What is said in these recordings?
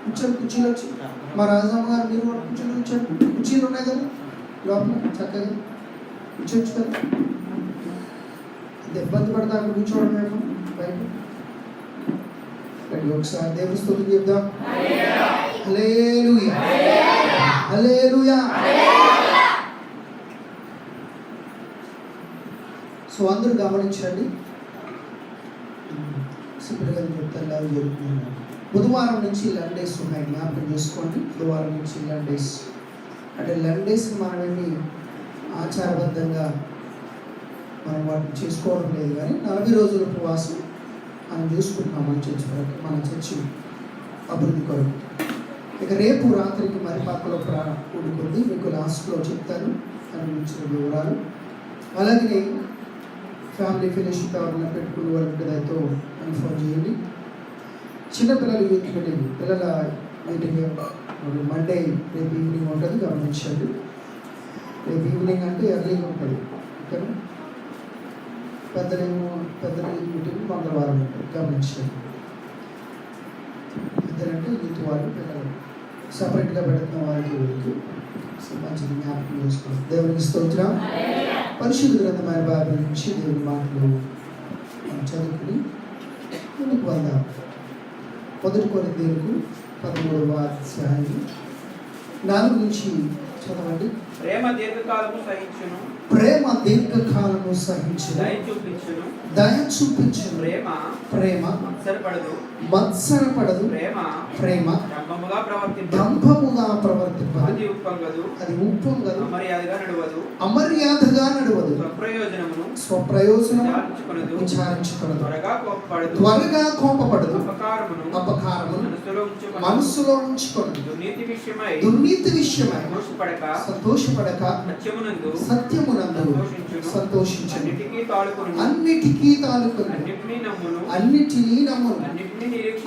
కూర్చొని కుర్చీలు వచ్చి మా రాజమ్మ గారు మీరు కూడా కూర్చొని కూర్చోండి. కుర్చీలు ఉన్నాయి కదా లోపల, చక్కగా కూర్చోవచ్చు కదా. ఇబ్బంది పడతా అక్కడ కూర్చోవడం మేము బయట. ఒకసారి దేవుని స్తుతి చెప్దాం. హల్లెలూయా, హల్లెలూయా. సో అందరూ గమనించండి. సింపుల్గా చెప్తాను, అవి జరుగుతున్నాను. బుధవారం నుంచి 11 days ఉన్నాయి, జ్ఞాపకం చేసుకోండి. బుధవారం నుంచి 11 days. అంటే 11 days మనమేమి ఆచారబద్ధంగా మనం వాటిని చేసుకోవడం లేదు, కానీ 40 రోజుల ఉపవాసం మనం చూసుకుంటున్నాం మన చర్చి అభివృద్ధి కొరకు. ఇక రేపు రాత్రికి మరిపాకలో కూడుకుంది, మీకు లాస్ట్లో చెప్తాను దాని గురించిన వివరాలు. అలాగే ఫ్యామిలీ ఫెలోషిప్ ఎవరైనా పెట్టుకునే వాళ్ళకి దాంతో ఇన్ఫార్మ్ చేయండి. చిన్నపిల్లలు యూత్ మీటింగ్, పిల్లల మీటింగ్ మండే రేపు ఈవినింగ్ ఉంటుంది, గమనించండి. రేపు ఈవినింగ్ అంటే ఎర్లీగా ఉంటుంది. ఓకేనా? పెద్ద మీటింగ్ మంగళవారం ఉంటుంది, గమనించండి. ఇద్దరంటే యూత్ వాళ్ళు పిల్లలు సపరేట్గా పెడుతున్న వారికి వీళ్ళకి మంచిది జ్ఞాపకం చేసుకోండి. దేవునికి స్తోత్రం. పరిశుద్ధ గ్రంథమైన బైబిల్ నుంచి దేవుని మాటలు మనం చదువుకుని ముందుకు వెళ్దాం. 1 కొరింథీయులకు 13వ అధ్యాయం 4 నుంచి చదవండి. ప్రేమ దీర్ఘకాలము సహించును, ప్రేమ దీర్ఘకాలము సహించును, దయ చూపించును. ప్రేమ మత్సరపడదు, ప్రేమ దంభముగా ప్రవర్తింపదు, అది ఉప్పొంగదు, అమర్యాదగా నడవదు, స్వప్రయోజనము విచారించుకొనదు, త్వరగా కోపపడదు, అపకారమును మనస్సులో ఉంచుకొనదు, దుర్నీతి విషయమై సంతోషపడక సత్యమునందు సంతోషించును, అన్నిటికీ తాలుకొను, అన్నిటినీ నమ్మును,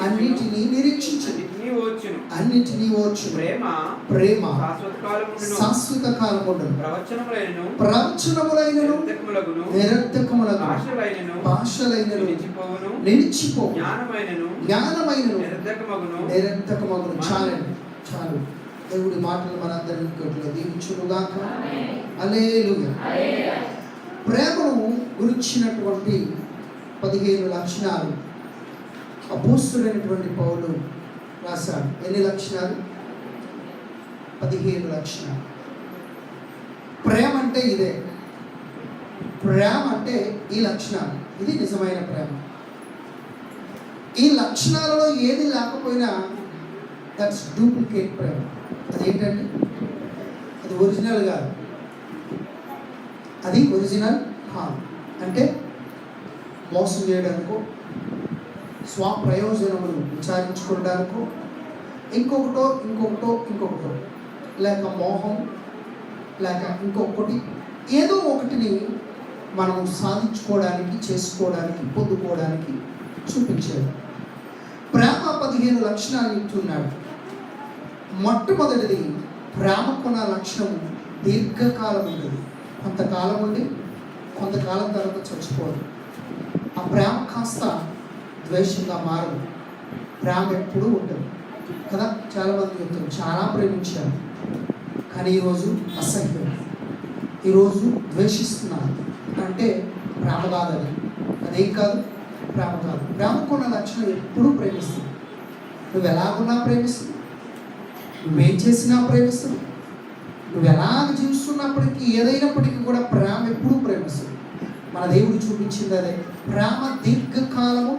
అన్నిటినీ నిరీక్షించును, అన్నిటినీ ఓర్చును. ప్రేమ శాశ్వత కాలముండును, ప్రవచనములైనను నిరర్థకములగు భాషలైనను నిలిచిపోవు, జ్ఞానమైనను నిరర్థకమగును. చాలు. దేవుడి మాటలు మనందరిలో దీవించునుగాక. హల్లెలూయా. ప్రేమను గురించినటువంటి 15 లక్షణాలు అపోస్తలుడైనటువంటి పౌలు రాశాడు. ఎన్ని లక్షణాలు? 15 లక్షణాలు. ప్రేమ అంటే ఇదే. ప్రేమ అంటే ఈ లక్షణాలు. ఇది నిజమైన ప్రేమ. ఈ లక్షణాలలో ఏది లేకపోయినా దట్స్ డూప్లికేట్ ప్రేమ. అదేంటంటే అది ఒరిజినల్ కాదు. అది ఒరిజినల్ కాదు. అంటే మోసం చేయడానికో, స్వప్రయోజనములు విచారించుకోవడానికో, ఇంకొకటో లేక మోహం, లేక ఇంకొకటి ఏదో ఒకటిని మనం సాధించుకోవడానికి, చేసుకోవడానికి, పొందుకోవడానికి చూపించేది. ప్రేమ 15 లక్షణాలు ఇస్తున్నాడు. మొట్టమొదటిది, ప్రేమకున్న లక్షణం దీర్ఘకాలం ఉంటుంది. కొంతకాలం ఉండి కొంతకాలం తర్వాత చచ్చిపోదు. ఆ ప్రేమ కాస్త ద్వేషంగా మారదు. ప్రేమ ఎప్పుడూ ఉంటుంది కదా. చాలామంది చెప్తారు చాలా ప్రేమించారు, కానీ ఈరోజు అసహ్యం, ఈరోజు ద్వేషిస్తున్నారు అంటే ప్రేమ కాదు. అదేం కాదు, ప్రేమ కాదు. ప్రేమకున్న లక్షణం ఎప్పుడూ ప్రేమిస్తుంది. నువ్వు ఎలాగున్నా ప్రేమిస్తుంది, నువ్వేం చేసినా ప్రేమిస్తుంది, నువ్వు ఎలాగ జీవిస్తున్నప్పటికీ ఏదైనప్పటికీ కూడా ప్రేమ ఎప్పుడూ ప్రేమిస్తుంది. మన దేవుడు చూపించింది అదే. ప్రేమ దీర్ఘకాలము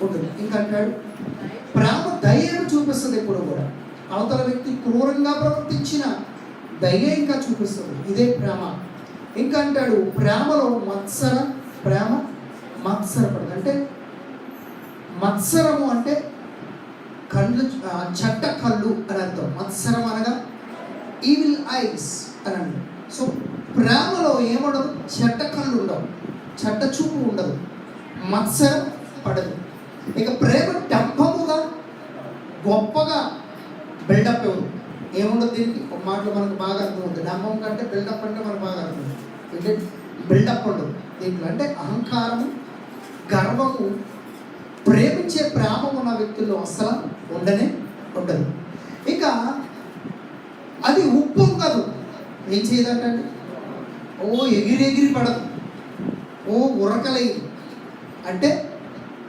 ఉంటుంది. ఇంకంటాడు ప్రేమ దయను చూపిస్తుంది. ఎప్పుడు కూడా అవతల వ్యక్తి క్రూరంగా ప్రవర్తించిన దయ ఇంకా చూపిస్తుంది. ఇదే ప్రేమ. ఇంకా అంటాడు ప్రేమలో ప్రేమ మత్సరపడదు. అంటే మత్సరము అంటే కళ్ళు, చెడ్డ కళ్ళు అని అర్థం. మత్సరం అనగా ఈవిల్ ఐస్ అని అంటారు. సో ప్రేమలో ఏముండదు, చెడ్డ కళ్ళు ఉండవు, చెడ్డ చూపు ఉండదు, మత్సరం పడదు. ఇక ప్రేమ డంపముగా గొప్పగా బిల్డప్ ఇవ్వదు. ఏముండదు దీనికి. ఒక మాటలో మనకు బాగా అర్థమవుతుంది. డంపం కంటే బిల్డప్ అంటే మనకు బాగా అర్థమవుతుంది. బిల్డప్ ఉండదు దీంట్లో. అంటే అహంకారము, గర్వము ప్రేమించే ప్రేమ ఉన్న వ్యక్తుల్లో అసలు ఉండదు. అది ఉప్పొంగదు. ఏం చేయదంటండి? ఓ ఎగిరి పడదు, ఓ ఉరకలేదు. అంటే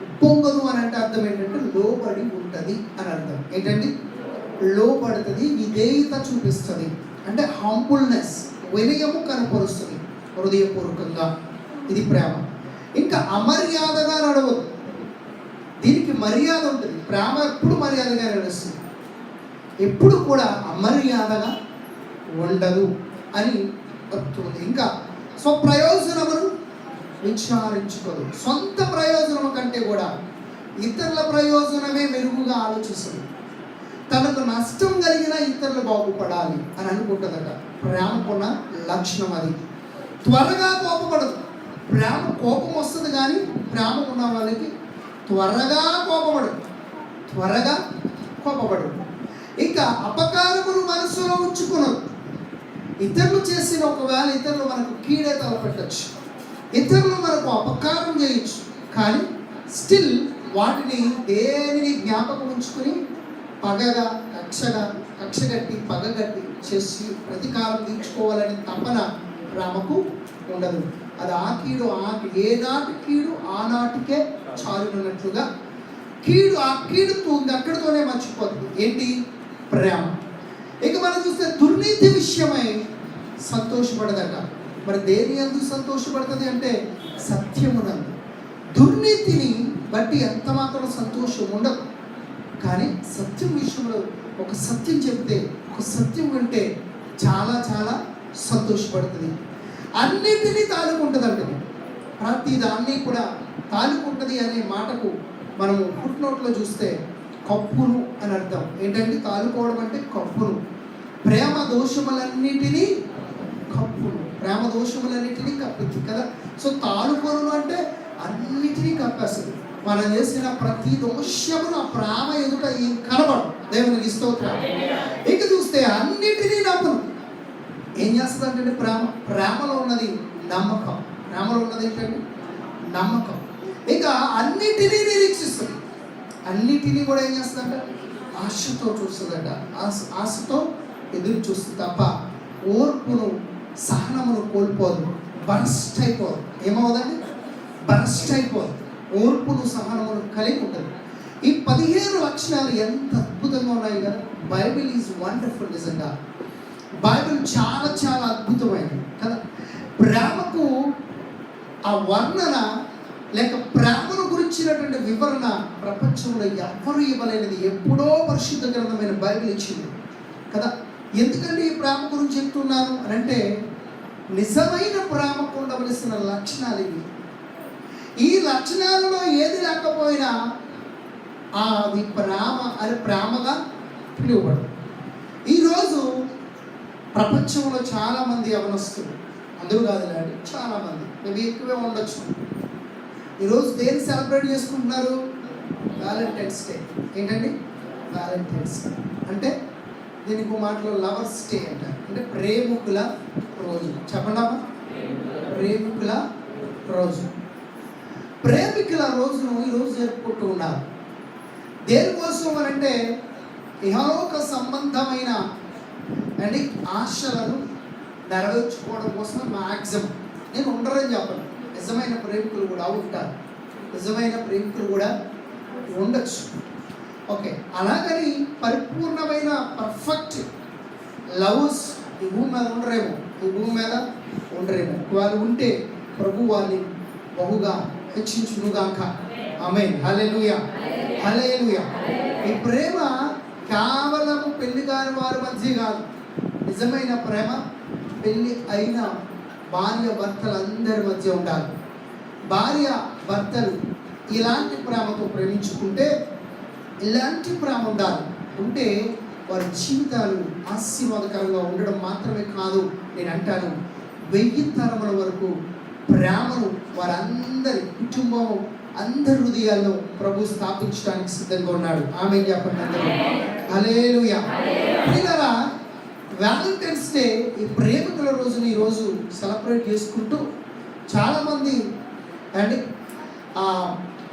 ఉప్పొంగదు అని అంటే అర్థం ఏంటంటే లోబడి ఉంటుంది అని అర్థం. ఏంటండి? లోబడుతుంది, విధేయత చూపిస్తుంది, అంటే హంబుల్నెస్, వినయము కనపరుస్తుంది హృదయపూర్వకంగా. ఇది ప్రేమ. ఇంకా అమర్యాదగా నడవదు. దీనికి మర్యాద ఉంటుంది. ప్రేమ ఎప్పుడు మర్యాదగా నడుస్తుంది, ఎప్పుడు కూడా అమర్యాదగా ఉండదు అని చెప్తుంది. ఇంకా స్వప్రయోజనమును విచారించుకోదు. సొంత ప్రయోజనము కంటే కూడా ఇతరుల ప్రయోజనమే మెరుగుగా ఆలోచిస్తుంది. తనకు నష్టం కలిగిన ఇతరులు బాగుపడాలి అని అనుకుంటుందట. ప్రేమకున్న లక్షణం అది. త్వరగా కోపపడదు. ప్రేమ కోపం వస్తుంది, కానీ ప్రేమ ఉన్న వాళ్ళకి త్వరగా కోపపడదు. ఇంకా అపకారమును మనసులో ఉంచుకున్నది. ఇతరులు చేసిన ఒకవేళ ఇతరులు మనకు కీడే తలపెట్టచ్చు, ఇతరులు మనకు అపకారం చేయొచ్చు, కానీ స్టిల్ వాటిని దేనిని జ్ఞాపకం ఉంచుకుని పగగా కక్షగట్టి పగగట్టి చేసి ప్రతీకారం తీర్చుకోవాలని తపన ప్రేమకు ఉండదు. అది ఆ కీడు ఏనాటి కీడు ఆనాటికే చాలునట్లుగా ఆ కీడుతో అక్కడితోనే మర్చిపోతుంది. ఏంటి? ప్రేమ. ఇక మనం చూస్తే దుర్నీతి విషయమై సంతోషపడదట. మరి దేని యందు సంతోషపడుతుంది అంటే సత్యమునందు. దుర్నీతిని బట్టి ఎంత మాత్రం సంతోషం ఉండదు, కానీ సత్యం విషయంలో ఒక సత్యం చెప్తే, ఒక సత్యం వింటే చాలా చాలా సంతోషపడుతుంది. అన్నిటినీ తాలుకుంటుంది అంటే ప్రతి దాన్ని కూడా తాలుకుంటుంది అనే మాటకు మనము ఫుట్ నోట్లో చూస్తే కప్పును అని అర్థం. ఏంటంటే తాలుకోవడం అంటే కప్పును. ప్రేమ దోషములన్నిటినీ కప్పుద్ది కదా. సో తాలుకోను అంటే అన్నిటినీ కప్పేస్తుంది. మనం చేసిన ప్రతి దోషమును ఆ ప్రేమ ఎదుట ఏం కనబడు. దేవునికి స్తోత్రం. ఇక చూస్తే అన్నిటినీ నమ్మును. ఏం చేస్తుంది అంటే ప్రేమలో ఉన్నది నమ్మకం. ప్రేమలో ఉన్నది ఏంటంటే నమ్మకం. ఇక అన్నిటినీ నిరీక్షిస్తుంది. అన్నిటినీ కూడా ఏం చేస్తుందంట? ఆశతో చూస్తుందంట. ఆశతో ఎదురు చూస్తుంది తప్ప ఓర్పును సహనమును కోల్పోదు, బరస్ట్ అయిపోదు. ఏమవుదండి? బరస్ట్ అయిపోదు. ఓర్పును సహనమును కలిగి ఉంటుంది. ఈ 15 లక్షణాలు ఎంత అద్భుతంగా ఉన్నాయి కదా. Bible is wonderful. నిజంగా బైబిల్ చాలా చాలా అద్భుతమైనది కదా. ప్రేమకు ఆ వర్ణన లేక ప్రేమను గురించినటువంటి వివరణ ప్రపంచంలో ఎవరు ఇవ్వలేనిది. ఎప్పుడో పరిశుద్ధ గ్రంథమైన బైబిల్ ఇచ్చింది కదా. ఎందుకంటే ఈ ప్రేమ గురించి చెప్తున్నాను అని అంటే నిజమైన ప్రేమకు ఉండవలసిన లక్షణాలు ఇవి. ఈ లక్షణాలలో ఏది లేకపోయినా అది ప్రేమగా పిలువబడదు. ఈరోజు ప్రపంచంలో చాలామంది యవనస్తులు, అందరూ కాదులేండి, చాలామంది, మేము ఎక్కువే ఉండొచ్చు, ఈరోజు దేన్ని సెలబ్రేట్ చేసుకుంటున్నారు? Valentine's day. ఏంటండి వ్యాలంటైన్స్ డే అంటే? దీనికి మాటలో లవర్స్ డే అంటారు. అంటే ప్రేమికుల రోజు. చెప్పండి, ప్రేమికుల రోజు. ప్రేమికుల రోజును ఈరోజు జరుపుకుంటూ ఉన్నారు. దేనికోసం అని అంటే ఇహలోక సంబంధమైన అండి ఆశలను నెరవేర్చుకోవడం కోసం. మ్యాక్సిమం నేను ఉండరని చెప్పను, నిజమైన ప్రేమికులు కూడా ఉంటారు, నిజమైన ప్రేమికులు కూడా ఉండొచ్చు. ఓకే, అలాగని పరిపూర్ణమైన పర్ఫెక్ట్ లవ్స్ ఈ భూమి మీద ఉండరేమో. వాళ్ళు ఉంటే ప్రభు వారిని బహుగా హెచ్చించునుగాక. ఆమేన్. హల్లెలూయా, హల్లెలూయా. ఈ ప్రేమ కేవలము పెళ్లి కాని వారి మధ్య కాదు. నిజమైన ప్రేమ పెళ్లి అయిన భార్య భర్తలందరి మధ్య ఉండాలి. భార్య భర్తలు ఇలాంటి ప్రేమతో ప్రేమించుకుంటే, ఇలాంటి ప్రేమ ఉంటే వారి జీవితాలు ఆశీర్వాదకరంగా ఉండడం మాత్రమే కాదు, నేను అంటాను 1000 తరముల వరకు ప్రేమను వారందరి కుటుంబం అందరి హృదయాల్లో ప్రభు స్థాపించడానికి సిద్ధంగా ఉన్నాడు. ఆమేన్ చెప్పండి అందరూ. హల్లెలూయా. పిల్లరా, వ్యాలంటైన్స్ డే ఈ ప్రేమికుల రోజుని ఈరోజు సెలబ్రేట్ చేసుకుంటూ చాలామంది అండి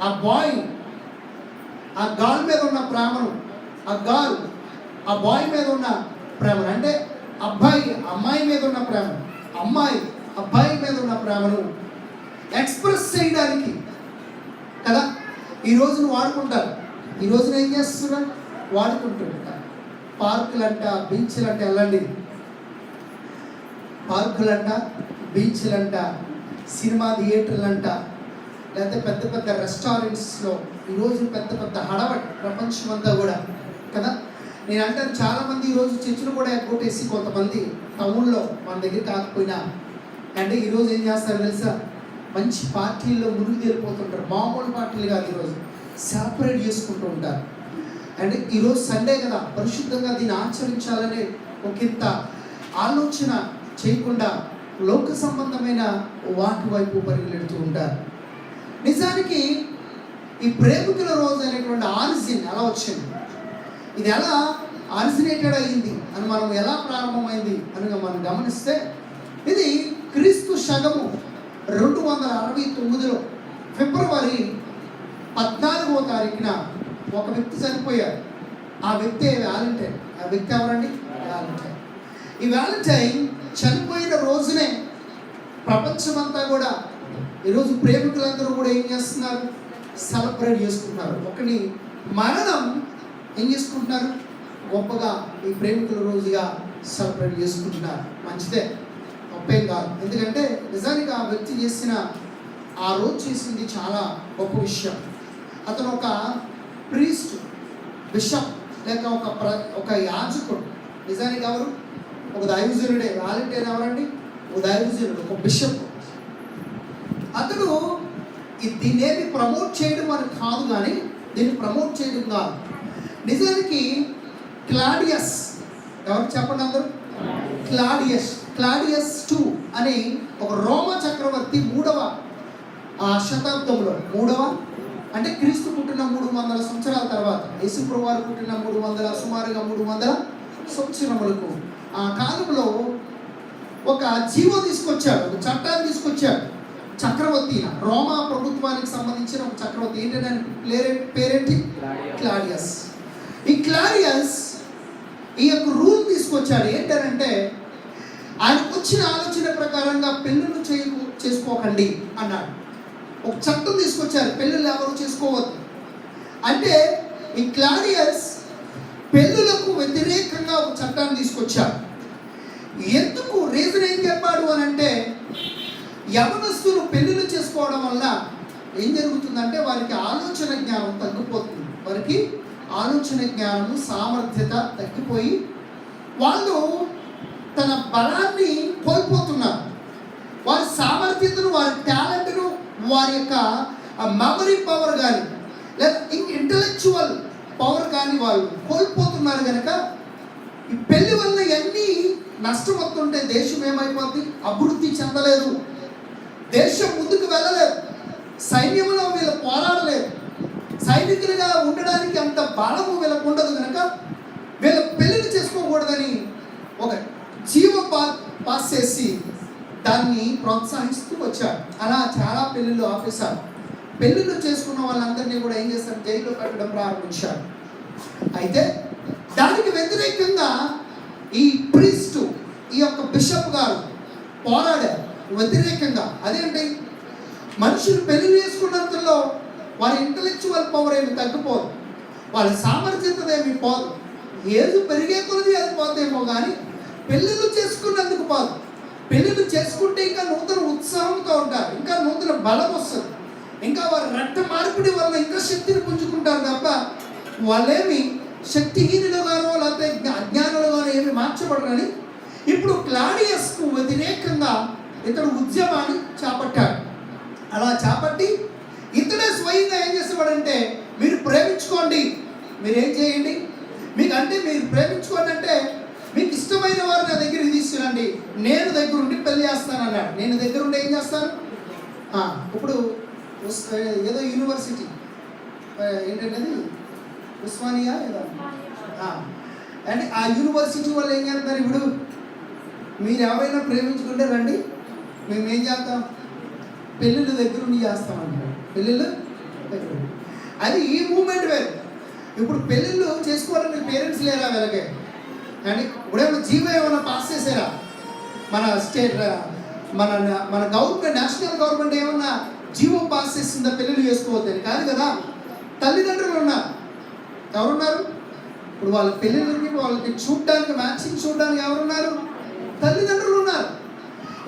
ఆ బాయ్ ఆ గర్ల్ మీద ఉన్న ప్రేమను, ఆ బాయ్ మీద ఉన్న ప్రేమను, అంటే అబ్బాయి అమ్మాయి మీద ఉన్న ప్రేమ, అమ్మాయి అబ్బాయి మీద ఉన్న ప్రేమను ఎక్స్ప్రెస్ చేయడానికి కదా ఈ రోజును వాడుకుంటారు. ఈ రోజున ఏం చేస్తున్నారు? వాడుకుంటుంటారు. పార్కులంట, బీచ్లంట వెళ్ళండి. పార్కులంట, బీచ్లంట, సినిమా థియేటర్లంట, లేకపోతే పెద్ద పెద్ద రెస్టారెంట్స్లో ఈరోజు పెద్ద పెద్ద హడావడి ప్రపంచం అంతా కూడా కదా. నేను అంటాను, చాలామంది ఈరోజు చర్చలు కూడా ఎగ్గొట్టేసి కొంతమంది టౌన్లో మన దగ్గర కాకపోయినా అంటే ఈరోజు ఏం చేస్తారు తెలుసా? మంచి పార్టీల్లో మునిగి తేలిపోతుంటారు. మామూలు పార్టీలు కాదు, ఈరోజు సెలబ్రేట్ చేసుకుంటూ ఉంటారు. అంటే ఈరోజు సండే కదా, పరిశుద్ధంగా దీన్ని ఆచరించాలనే ఒకంత ఆలోచన చేయకుండా లోక సంబంధమైన వాటి వైపు పరిగెడుతూ ఉంటారు. నిజానికి ఈ ప్రేమికుల రోజు అనేటువంటి ఆరిజిన్ ఎలా వచ్చింది, ఇది ఎలా ఆరిజినేటెడ్ అయ్యింది అని మనం ఎలా ప్రారంభమైంది అని మనం గమనిస్తే, ఇది క్రీస్తు శకము 269లో ఫిబ్రవరి 14వ తారీఖున ఒక వ్యక్తి చనిపోయారు. ఆ వ్యక్తి వ్యాలంటైన్. ఆ వ్యక్తి ఎవరండి? వ్యాలంటైన్. ఈ వ్యాలంటైన్ చనిపోయిన రోజునే ప్రపంచమంతా కూడా ఈరోజు ప్రేమికులందరూ కూడా ఏం చేస్తున్నారు? సెలబ్రేట్ చేసుకుంటున్నారు. ఒకని మరణం ఏం చేసుకుంటున్నారు? గొప్పగా ఈ ప్రేమికుల రోజుగా సెలబ్రేట్ చేసుకుంటున్నారు. మంచిదే, గొప్పేం కాదు. ఎందుకంటే నిజానికి ఆ వ్యక్తి చేసిన ఆ రోజు చేసింది చాలా గొప్ప విషయం. అతను ఒక ప్రీస్ట్, బిషప్ లేక ఒక యాజకుడు. నిజానికి ఎవరు? ఒక దైవజనుడే. వాలంటీర్ ఎవరండి? ఒక దైవజనుడు, ఒక బిషప్. అతడు దీన్నేమి ప్రమోట్ చేయడం అని కాదు, కానీ దీన్ని ప్రమోట్ చేయడం కాదు. నిజానికి క్లాడియస్, ఎవరు చెప్పండి అందరూ? క్లాడియస్ 2 అని ఒక రోమ చక్రవర్తి 3వ శతాబ్దంలో, 3వ అంటే క్రీస్తు పుట్టిన 300 సంవత్సరాల తర్వాత, యేసుప్రభు వారు పుట్టిన 300 సంవత్సరములకు ఆ కాలంలో ఒక జీవో తీసుకొచ్చాడు, ఒక చట్టాన్ని తీసుకొచ్చాడు. చక్రవర్తి, రోమా ప్రభుత్వానికి సంబంధించిన ఒక చక్రవర్తి. ఏంటంటే పేరేంటి? క్లాడియస్. ఈ క్లాడియస్ ఈ యొక్క రూల్ తీసుకొచ్చాడు. ఏంటంటే ఆయనకు వచ్చిన ఆలోచన ప్రకారంగా పెళ్ళిళ్ళు చేసుకోకండి అన్నాడు. ఒక చట్టం తీసుకొచ్చారు, పెళ్ళిళ్ళు ఎవరు చేసుకోవద్దు. అంటే ఈ క్లాడియస్ పెళ్ళులకు వ్యతిరేకంగా ఒక చట్టాన్ని తీసుకొచ్చాడు. ఎందుకు? రీజన్ ఏం చెప్పాడు అని అంటే, యవనస్తులు పెళ్ళిళ్ళు చేసుకోవడం వల్ల ఏం జరుగుతుందంటే వారికి ఆలోచన జ్ఞానం తగ్గిపోతుంది. వారికి ఆలోచన జ్ఞానము, సామర్థ్యత తగ్గిపోయి వాళ్ళు తన బలాన్ని కోల్పోతున్నారు. వారి సామర్థ్యతను, వారి టాలెంట్ను, వారి యొక్క మెమరీ పవర్ కానీ లేదా ఇంటలెక్చువల్ పవర్ కానీ వాళ్ళు కోల్పోతున్నారు. కనుక ఈ పెళ్లి వల్ల ఇవన్నీ నష్టం వస్తుంటే దేశం ఏమైపోద్ది? అభివృద్ధి చెందలేదు, దేశం ముందుకు వెళ్ళలేదు, సైన్యంలో వీళ్ళు పోరాడలేదు, సైనికులుగా ఉండడానికి అంత బలము వీళ్ళకు ఉండదు. కనుక వీళ్ళ పెళ్ళిళ్ళు చేసుకోకూడదని ఒక జీవ పాస్ చేసి దాన్ని ప్రోత్సహిస్తూ వచ్చారు. అలా చాలా పెళ్ళిళ్ళు ఆపేశారు. పెళ్ళిళ్ళు చేసుకున్న వాళ్ళందరినీ కూడా ఏం చేస్తారు? జైల్లో పెట్టడం ప్రారంభించారు. అయితే దానికి వ్యతిరేకంగా ఈ ప్రీస్ట్, ఈ యొక్క బిషప్ గారు పోరాడారు వ్యతిరేకంగా. అదేంటి? మనుషులు పెళ్లి చేసుకున్నంతలో వారి ఇంటలెక్చువల్ పవర్ ఏమి తగ్గిపోదు, వాళ్ళ సామర్థ్యత ఏమి పోదు. ఏది పెరిగే కొలది అది పోతేమో కానీ పెళ్ళిళ్ళు చేసుకున్నందుకు పోదు. పెళ్ళిళ్ళు చేసుకుంటే ఇంకా నూతన ఉత్సాహంతో ఉంటారు, ఇంకా నూతన బలం వస్తుంది, ఇంకా వారి రక్త మార్పిడి వల్ల ఇంకా శక్తిని పుంజుకుంటారు తప్ప వాళ్ళేమి శక్తిహీనులుగానో లేకపోతే అజ్ఞానులుగానో ఏమి మార్చబడరని ఇప్పుడు క్లాడియస్కు వ్యతిరేకంగా ఇతడు ఉద్యమాన్ని చేపట్టాడు. అలా చేపట్టి ఇతడే స్వయంగా ఏం చేసేవాడంటే, మీరు ప్రేమించుకోండి, మీరేం చేయండి, మీరు ప్రేమించుకోండి అంటే మీకు ఇష్టమైన వారు నా దగ్గరికి తీసుకురండి, నేను దగ్గరుండి పెళ్లి చేస్తాను అన్నాడు. నేను దగ్గరుండి ఏం చేస్తాను? ఇప్పుడు ఏదో యూనివర్సిటీ ఏంటంటే ఉస్మానియా ఏదో అంటే ఆ యూనివర్సిటీ వాళ్ళు ఏం చేస్తారు? ఇప్పుడు మీరు ఎవరైనా ప్రేమించుకుంటే రండి, మేము ఏం చేస్తాం? పెళ్ళిళ్ళు దగ్గరుండి చేస్తామంటారు. పెళ్ళిళ్ళు దగ్గర అది ఈ మూమెంట్ వేరు. ఇప్పుడు పెళ్ళిళ్ళు చేసుకోవాలని పేరెంట్స్ లేరా? వీళ్ళకే అండి ఇప్పుడేమన్నా జీవో ఏమైనా పాస్ చేశారా? మన స్టేట్ మన మన గవర్నమెంట్, నేషనల్ గవర్నమెంట్ ఏమన్నా జీవో పాస్ చేసిందా పెళ్ళిళ్ళు చేసుకోవద్దని? కాదు కదా. తల్లిదండ్రులు ఉన్నారు. ఎవరున్నారు? ఇప్పుడు వాళ్ళ పెళ్ళిళ్ళకి వాళ్ళకి చూడడానికి, మ్యాచింగ్ చూడడానికి ఎవరున్నారు? తల్లిదండ్రులు ఉన్నారు.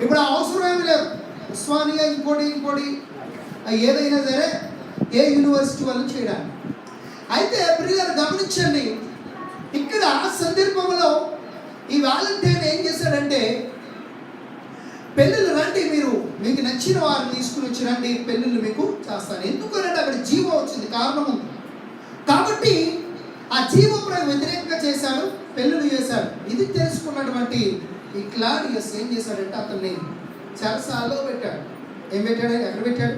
ఇప్పుడు ఆ అవసరం ఏమి లేదు. ఉస్మానియా ఇంకోటి ఏదైనా సరే ఏ యూనివర్సిటీ వాళ్ళు చేయడానికి. అయితే ప్రియులారా గమనించండి, ఇక్కడ సందర్భంలో ఈ వాలంటీర్ ఏం చేశాడంటే, పెళ్ళిళ్ళు రండి, మీకు నచ్చిన వారిని తీసుకుని వచ్చి రండి, పెళ్ళిళ్ళు మీకు చేస్తాను. ఎందుకంటే అక్కడ జీవో వచ్చింది, కారణం ఉంది. కాబట్టి ఆ జీవో వ్యతిరేకంగా చేశాడు, పెళ్ళిళ్ళు చేశాడు. ఇది తెలుసుకున్నటువంటి ఈ క్లాడియస్ ఏం చేశాడంటే అతన్ని చెరసాలలో పెట్టాడు. ఏం పెట్టాడు? ఎక్కడ పెట్టాడు?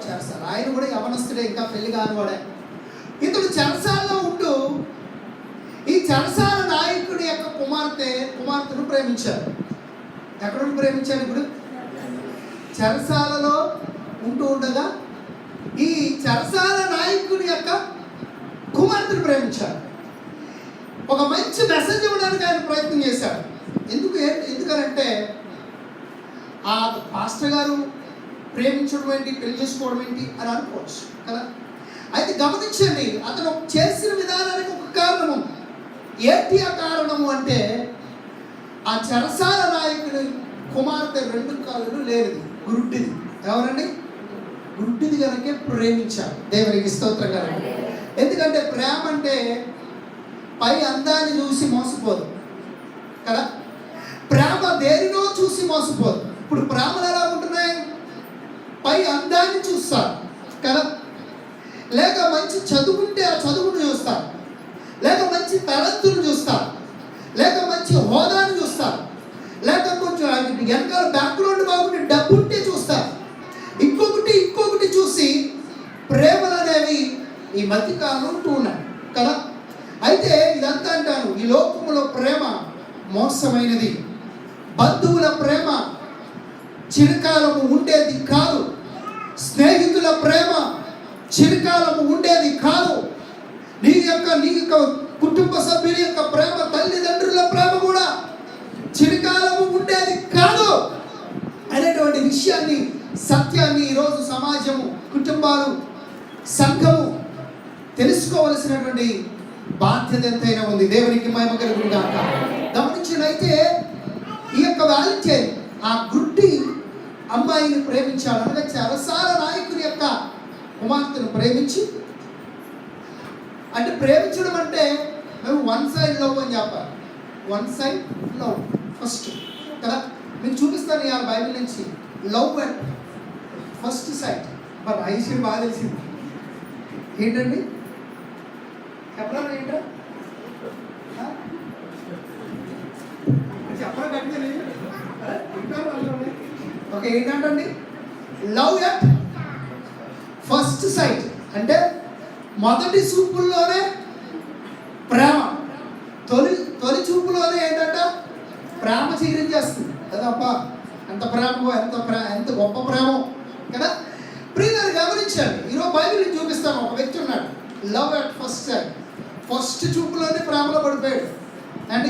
చెరసాల. ఆయన కూడా యవనస్తుడే, ఇంకా పెళ్లి కానివాడే. ఇతడు చెరసాలలో ఉంటూ ఈ చెరసాల నాయకుడి యొక్క కుమార్తెను ప్రేమించారు. ఎక్కడ ప్రేమించాడు? ఇప్పుడు చెరసాలలో ఉంటూ ఉండగా ఈ చెరసాల నాయకుడి యొక్క ప్రేమించాడు. ఒక మంచి మెసేజ్ ఇవ్వడానికి ఆయన ప్రయత్నం చేశాడు. ఎందుకనంటే ఆ పాస్టర్ గారు ప్రేమించడం ఏంటి, పెళ్లి చేసుకోవడం ఏంటి అని అనుకోవచ్చు కదా. అయితే గమనించండి, అతను చేసిన విధానానికి ఒక కారణము. ఏంటి ఆ కారణము అంటే, ఆ చెరసాల నాయకుడి కుమార్తె 2 కాళ్ళు లేనిది, గుడ్డిది. ఎవరండి? గుడ్డిది కనుకే ప్రేమించాడు. దేవునికి స్తోత్రం కనుక. ఎందుకంటే ప్రేమ అంటే పై అందాన్ని చూసి మోసపోదు కదా. ప్రేమ దేనినో చూసి మోసపోదు. ఇప్పుడు ప్రేమలు ఎలా ఉంటున్నాయి? పై అందాన్ని చూస్తారు కదా, లేక మంచి చదువుంటే ఆ చదువును చూస్తారు, లేక మంచి తలెత్తును చూస్తారు, లేక మంచి హోదాను చూస్తారు, లేక కొంచెం వెనకాల బ్యాక్గ్రౌండ్ బాగుంటే డబ్బు ఉంటే చూస్తారు. ఇంకొకటి చూసి ప్రేమలు అనేవి ఈ మధ్యకాలంలో ఉంటూ ఉన్నాయి కదా. అయితే ఇదంతా అంటాను, ఈ లోకములో ప్రేమ మోసమైనది. బంధువుల ప్రేమ చిరకాలము ఉండేది కాదు. స్నేహితుల ప్రేమ చిరకాలము ఉండేది కాదు. నీ యొక్క కుటుంబ సభ్యుల యొక్క ప్రేమ, తల్లిదండ్రుల ప్రేమ కూడా చిరకాలము ఉండేది కాదు అనేటువంటి విషయాన్ని, సత్యాన్ని ఈరోజు సమాజము, కుటుంబాలు, సంఘము తెలుసుకోవలసినటువంటి బాధ్యత ఎంతైనా ఉంది. దేవునికి మహిమ కలుగును గాక. గమనించినైతే ఈ యొక్క వాలంటీర్ ఆ గుడ్డి అమ్మాయిని ప్రేమించాడు. అనగా చెరసాల నాయకుని యొక్క కుమార్తెను ప్రేమించి, అంటే ప్రేమించడం అంటే మేము 1 సైడ్ లవ్ అని చెప్పాలి. 1 సైడ్ లవ్ ఫస్ట్ కదా. మీకు చూపిస్తాను ఈ బైబిల్ నుంచి. Love at first site. మరి ఐశ్వర్యం బాగా తెలిసింది ఏంటండి? చెప్పడం ఏంటో చెప్పడం కట్టింది. ఓకే, ఏంటండి? లవ్ ఎట్ ఫస్ట్ సైట్ అంటే మొదటి చూపుల్లోనే ప్రేమ. తొలి చూపులోనే ఏంటంట? ప్రేమ చీరించేస్తుంది కదప్పా. ఎంత ప్రేమో, ఎంత గొప్ప ప్రేమో కదా. ప్రియులారా గమనించండి, ఈరోజు బైబిల్ని చూపిస్తాను. ఒక వ్యక్తి ఉన్నాడు, love at first sight. First చూపులోనే ప్రేమలో పడిపోయాడు. అంటే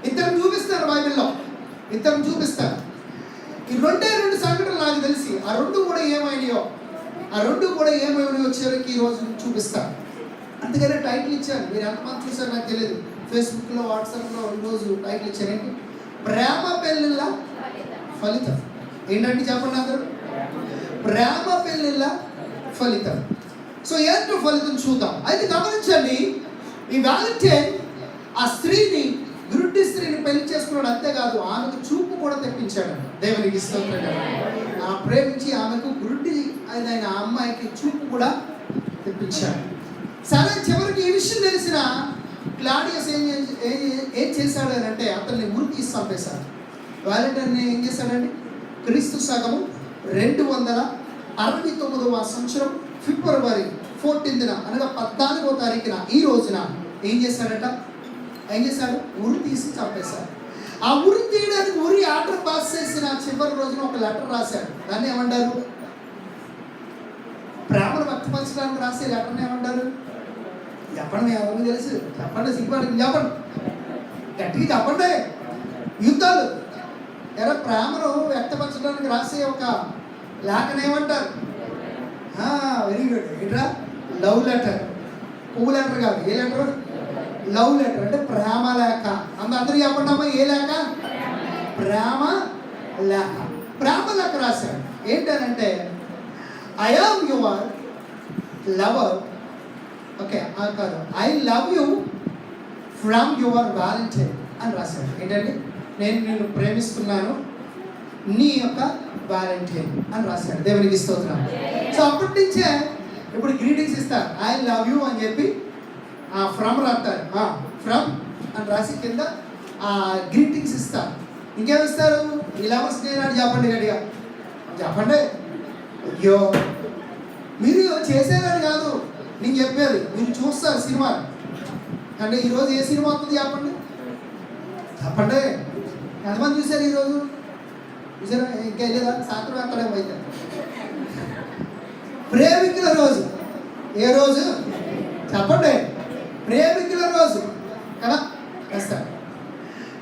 ఇద్దరు చూపిస్తాను బైబిల్లో, ఇద్దరు చూపిస్తాను. ఈ 2 సంఘటనలు నాకు తెలిసి ఆ 2 కూడా ఏమైనాయో వచ్చేసరికి ఈరోజు చూపిస్తాను. అందుకనే టైటిల్ ఇచ్చాను. మీరు ఎంతమంది చూసారు నాకు తెలియదు. ఫేస్బుక్లో, వాట్సాప్లో ఈరోజు టైటిల్ ఇచ్చాను ఏంటి? ప్రేమ పెళ్ళిళ్ళ ఫలితం. ఏంటంటే చెప్పండి అందరూ. ప్రేమ పెళ్ళిళ్ళ ఫలితం. సో ఏంటో ఫలితం చూద్దాం. అయితే గమనించండి, ఈ వాలంటీర్ ఆ గురుడి స్త్రీని పెళ్లి చేసుకున్నాడు. అంతేకాదు, ఆమెకు చూపు కూడా తెప్పించాడు. దేవునికి స్తోత్రం. ఆ ప్రేమించి ఆమెకు గురుడి ఆయన ఆ అమ్మాయికి చూపు కూడా తెప్పించాడు. సరే, చివరికి ఈ విషయం తెలిసిన క్లాడియస్ ఏం చేశాడు అని అంటే అతన్ని ఉరి తీసి చంపేశాడు. వాలంటీర్ని ఏం చేశాడండి? క్రీస్తు శకము 269వ సంవత్సరం ఫిబ్రవరి 14న అనగా 14వ తారీఖున ఈ రోజున ఏం చేశాడు? ఉరి తీసి చంపేశాడు. ఆ ఉరి తీయడానికి ఉరి ఆర్డర్ పాస్ చేసిన చివరి రోజున ఒక లెటర్ రాశాడు. దాన్ని ఏమంటారు? ప్రేమను వ్యక్తపరచడానికి రాసే లెటర్ని ఏమంటారు? చెప్పండి, ఎవరికి తెలుసు? చెప్పండి, సిగ్గుపడి చెప్పండి. గట్టిగా చెప్పండి. యుద్ధాలు. ఎరా ప్రేమను వ్యక్తపరచడానికి రాసే ఒక లేఖను ఏమంటారు? Very good. ఏంట్రా? Love letter. పువ్వు లెటర్ కాదు. ఏ లెటర్? Love letter. అంటే ప్రేమ లేఖ. అందరూ చెప్పండి అమ్మా, ఏ లేఖ? ప్రేమ లేఖ. ప్రేమ లేఖ రాశాడు. ఏంటనంటే I am your lover. Okay, కాదు, I love you from your valentine అని రాశాడు. ఏంటండి? నేను నిన్ను ప్రేమిస్తున్నాను, నీ యొక్క వ్యాలంటైన్ అని రాశాడు. దేవునికి స్తోత్రం. సో అప్పటి నుంచే ఇప్పుడు గ్రీటింగ్స్ ఇస్తారు. ఐ లవ్ యూ అని చెప్పి ఫ్రమ్ రాస్తారు. ఫ్రమ్ అని రాసి కింద గ్రీటింగ్స్ ఇస్తారు. ఇంకేమిస్తారు? ఈ లవర్స్ డే నాడు చెప్పండి, గడిగా చెప్పండి. అయ్యో, మీరు చేసేదని కాదు నేను చెప్పేది, మీరు చూస్తారు సినిమాలు. అంటే ఈరోజు ఏ సినిమా వస్తుంది చెప్పండి, చెప్పండి. ఎంతమంది చూశారు ఈరోజు? చూసారా? ఇంకా వెళ్ళేదా? సాయంత్రం అక్కడే అయితే ప్రేమికుల రోజు. ఏ రోజు చెప్పండి? ప్రేమికుల రోజు కదా వేస్తారు.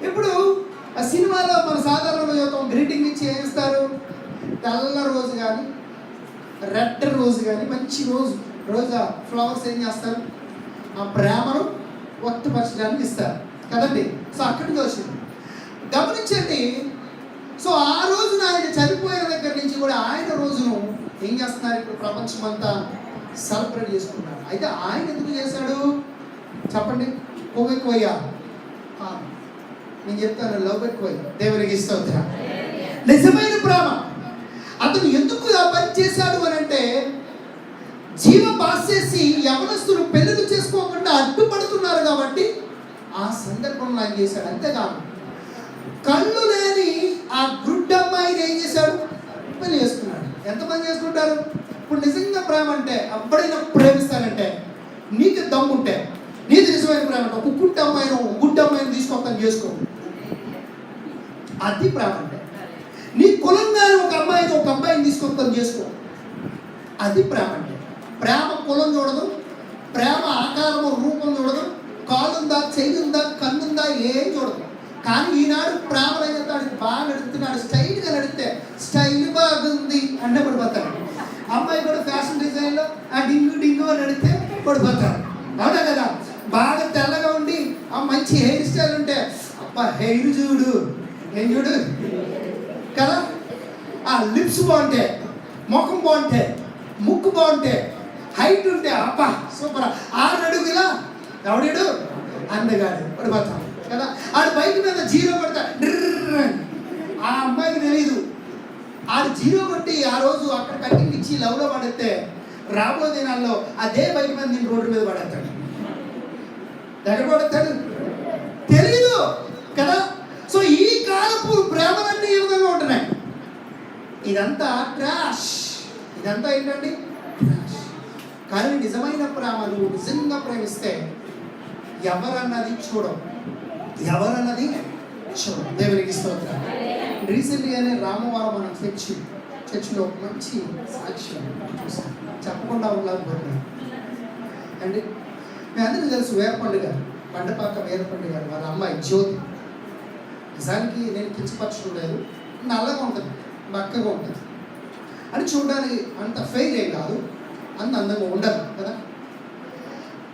ఇప్పుడు ఆ సినిమాలో మన సాధారణ గ్రీటింగ్ ఇచ్చి ఏం ఇస్తారు? తెల్ల రోజు కానీ రెడ్ రోజు కానీ మంచి రోజా ఫ్లవర్స్ ఏం చేస్తారు? ఆ ప్రేమను వ్యక్తపరచడానికి ఇస్తారు కదండి. సో అక్కడికి వచ్చింది. గమనించండి. సో ఆ రోజున ఆయన చనిపోయిన దగ్గర నుంచి కూడా ఆయన రోజును ఏం చేస్తున్నారు? ఇప్పుడు ప్రపంచం అంతా సెలబ్రేట్ చేసుకున్నారు. అయితే ఆయన ఎందుకు చేశాడు చెప్పండి? కొవ్వు ఎక్కువయ్యా? నేను చెప్తాను, లవ్ ఎక్కువయ్యా. దేవునికి స్తోత్రం. నిజమైన ప్రేమ. అతను ఎందుకు ఆ పని చేశాడు అని అంటే, జీవ పాసేసి యవనస్తులు పెళ్లిళ్ళు చేసుకోకుండా అడ్డుపడుతున్నారు కాబట్టి ఆ సందర్భంలో ఆయన చేశాడు. అంతేకాదు, కళ్ళు లేని ఆ గుడ్డమ్మాయిని ఏం చేశాడు? పెళ్లి చేసుకున్నాడు. ఎంతమంది చేసుకుంటారు? ఇప్పుడు నిజంగా ప్రేమ అంటే, అప్పుడైనా ప్రేమిస్తానంటే, నీకు దమ్ముంటే, నీకు నిజమైన ప్రేమ అంటే ఒక గుడ్డ అమ్మాయిని గుడ్డ అమ్మాయిని తీసుకొస్తాను చేసుకో. అది ప్రేమ అంటే. నీ కులంగానే ఒక అమ్మాయిని తీసుకొస్తాను చేసుకో. అది ప్రేమ అంటే. ప్రేమ కులం చూడదు, ప్రేమ ఆకారము రూపం చూడదు, కాలుందా, చెయ్యుందా, కన్నుందా, ఏం చూడదు. కానీ ఈనాడు ప్రేమలో చెప్తాడు, బాగా నడుస్తున్నాడు, స్టైల్గా నడిస్తే స్టైల్ బాగుంది అంటే పడిపోతాడు. అమ్మాయి కూడా ఫ్యాషన్ డిజైన్లో ఆ డింగు అని నడిస్తే పడిపోతాడు. అవునా కదా? బాగా తెల్లగా ఉండి ఆ మంచి హెయిర్ స్టైల్ ఉంటే అబ్బా హెయిర్ చూడు, ఏం చూడు కదా. ఆ లిప్స్ బాగుంటే, ముఖం బాగుంటే, ముక్కు బాగుంటే, హైట్ ఉంటే అబ్బా సూపర్. 6 అడుగుల ఎవడాడు? అందగాడు. పడిపోతాం కదా. ఆడు బైక్ మీద 0 కొడతా, ఆ అమ్మాయికి తెలియదు. ఆడు 0 కొట్టి ఆ రోజు అక్కడ కట్టింగ్ ఇచ్చి లవ్లో పడితే రాబోయే దినాల్లో అదే బైక్ మీద నేను రోడ్డు మీద పడేస్తాడు. ఎక్కడ పడతాడు తెలీదు కదా. సో ఈ కాలపు ప్రేమలన్నీ ఈ విధంగా ఉంటున్నాయి. ఇదంతా ట్రాష్. ఇదంతా ఏంటండి? ట్రాష్. కానీ నిజమైన ప్రేమ, నువ్వు నిజంగా ప్రేమిస్తే ఎవరన్నది చూడవు. దేవునికి స్తోత్రం. రీసెంట్గానే రామవరం మనం చర్చిలో ఒక మంచి సాక్ష్యం చూసాం. చెప్పకుండా ఉండకపోతే అండి, మీ అందరికీ తెలుసు వీరపండు గారు, పండపాక వీరపండు గారు వాళ్ళ అమ్మాయి జ్యోతి. నిజానికి నేను కించపరచలేదు, నల్లగా ఉంటుంది, బక్కగా ఉంటుంది అని చూడడానికి అంత ఫెయిల్ ఏం కాదు, అంత అందంగా ఉండదు కదా.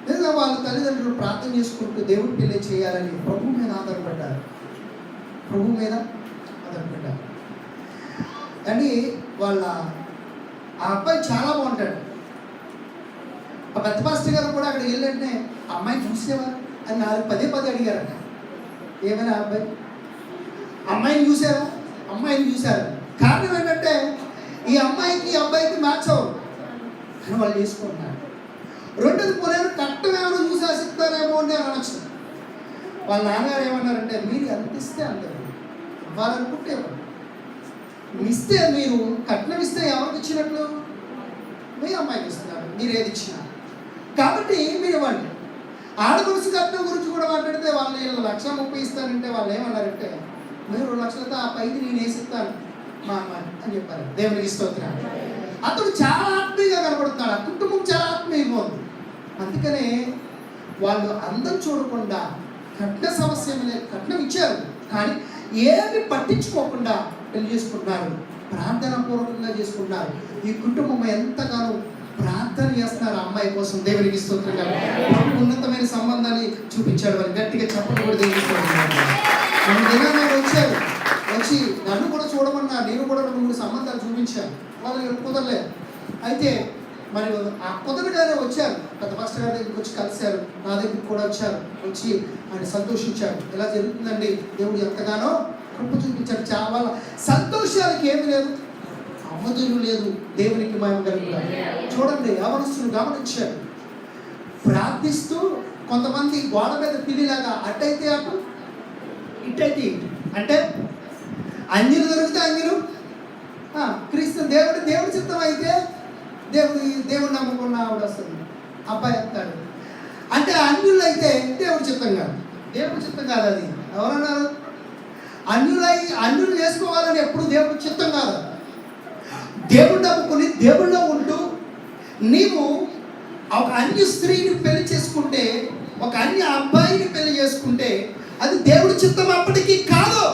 లేదా వాళ్ళ తల్లిదండ్రులు ప్రార్థన చేసుకుంటూ దేవుడి పెళ్లి చేయాలని ప్రభు మీద ఆధారపడ్డారు. అని వాళ్ళ ఆ అబ్బాయి చాలా బాగుంటాడు. ఆ పెద్ద పాస్టర్ గారు కూడా అక్కడికి వెళ్ళంటే అమ్మాయిని చూసేవారు అని 4 అడిగారట. ఏమైనా అమ్మాయిని చూసారు. కారణం ఏంటంటే ఈ అమ్మాయికి అబ్బాయికి మ్యాచ్ అవ్వదు అని వాళ్ళు చేసుకుంటున్నారు. రెండోది పోలేరు, కట్టం ఏమైనా చూసి ఆశిస్తారేమో అని అనొచ్చు. వాళ్ళ నాన్నగారు ఏమన్నారంటే, మీరు ఎంత ఇస్తే అంత ఇవ్వాలనుకుంటే ఇస్తే, మీరు కట్నం ఇస్తే ఎవరికి ఇచ్చినట్లు? మీ అమ్మాయికి ఇస్తున్నారు, మీరు ఏది ఇచ్చినా. కాబట్టి మీరు ఇవ్వండి. ఆడపడుచు కట్నం గురించి కూడా మాట్లాడితే వాళ్ళు 1,30,000 ఇస్తానంటే వాళ్ళు ఏమన్నారంటే, మీరు 2 లక్షలతో ఆ పైకి నేను వేసిస్తాను మా అమ్మాయి అని చెప్పారు. దేవునికి స్తోత్రం. అతడు చాలా ఆత్మీయంగా కనపడుతున్నాడు, ఆ కుటుంబం చాలా ఆత్మీయంగా ఉంది. అందుకనే వాళ్ళు అందం చూడకుండా కట్న సమస్య ఏమీ లేదు, కట్నం ఇచ్చారు, కానీ ఏమి పట్టించుకోకుండా పెళ్లి చేసుకుంటున్నారు, ప్రార్థన పూర్వకంగా చేసుకుంటున్నారు. ఈ కుటుంబం ఎంతగానో ప్రార్థన చేస్తున్నారు ఆ అమ్మాయి కోసం. దేవునికి స్తోత్రంగా ఉన్నతమైన సంబంధాన్ని చూపించాడు. వాళ్ళు గట్టిగా చెప్పడం కూడా దేవునికి స్తోత్రంగా. మన దినాన్ని వచ్చారు, వచ్చి నన్ను కూడా చూడమన్నా, నేను కూడా 2-3 సంబంధాలు చూపించాను, వాళ్ళు కుదరలేదు. అయితే మరి ఆ కుదరగానే వచ్చారు, పెద్ద పాస్టర్ గారి దగ్గరికి వచ్చి కలిశారు, నా దగ్గరికి కూడా వచ్చారు, వచ్చి ఆయన సంతోషించారు. ఇలా జరుగుతుందండి, దేవుడు ఎంతగానో కృప చూపించాడు. చాలా సంతోషానికి ఏమి లేదు, అమ్మదులు లేదు. దేవునికి మహిమ కలుగుతారు. చూడండి, యవనస్తులు గమనించారు, ప్రార్థిస్తూ కొంతమంది గోడ మీద పిల్లిలాగా అట్టయితే అటు ఇట్టయితే ఇటు, అంటే అన్యులు దొరికితే అన్యులు, క్రీస్తు దేవుడి చిత్తం అయితే దేవుడు నమ్ముకున్న ఆవిడ వస్తుంది, అబ్బాయి వస్తాడు. అంటే అన్యులు అయితే దేవుడి చిత్తం కాదు, దేవుడి చిత్తం కాదు. అది ఎవరన్నారు? అన్యులు చేసుకోవాలని ఎప్పుడు దేవుడి చిత్తం కాదు. దేవుడు నమ్ముకుని దేవుళ్ళో ఉంటూ నీవు ఒక అన్య స్త్రీని పెళ్లి చేసుకుంటే, ఒక అన్య అబ్బాయిని పెళ్లి చేసుకుంటే అది దేవుడి చిత్తం అప్పటికీ కాదు.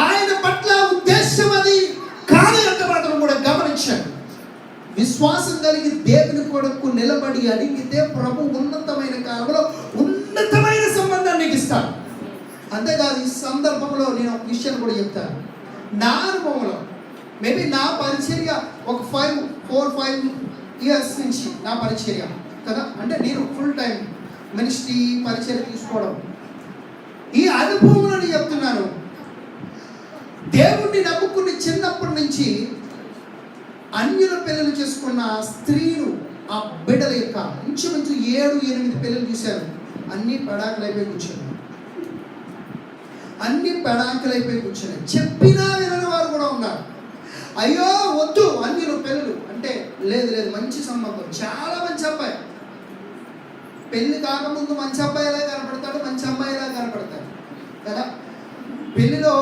ఆయన పట్ల ఉద్దేశం అది కాదు. అంత మాత్రం కూడా గమనించండి. విశ్వాసం కలిగి దేవుని కొరకు నిలబడి అడిగితే ప్రభు ఉన్నతమైన కాలంలో ఉన్నతమైన సంబంధాన్ని నీకు ఇస్తాడు. అంతేకాదు, ఈ సందర్భంలో నేను ఒక విషయాన్ని కూడా చెప్తాను. నా అనుభవంలో మేబీ నా పరిచర్య ఒక 4-5 ఇయర్స్ నుంచి నా పరిచర్య కదా, అంటే నేను ఫుల్ టైం మినిస్ట్రీ పరిచర్య తీసుకోవడం, ఈ అనుభవంలో నేను చెప్తున్నాను. దేవుణ్ణి నమ్ముకుని చిన్నప్పటి నుంచి అన్యుల పెళ్ళిళ్ళు చేసుకున్న స్త్రీలు, ఆ బిడ్డల యొక్క ఇంచుమించు 7-8 పెళ్ళిళ్ళు చూశారు. అన్నీ పెడాకులైపోయి కూర్చున్నాయి, అన్ని పెడాకులైపోయి కూర్చున్నాయి. చెప్పినా వినని వారు కూడా ఉన్నారు. అయ్యో వద్దు అన్యులు పెళ్ళిళ్ళు అంటే, లేదు లేదు మంచి సంబంధం, చాలా మంచి అబ్బాయి, పెళ్లి కాకముందు మంచి అబ్బాయిలా కనపడతాడు, మంచి అమ్మాయిలా కనపడతాడు కదా. పెళ్లిలో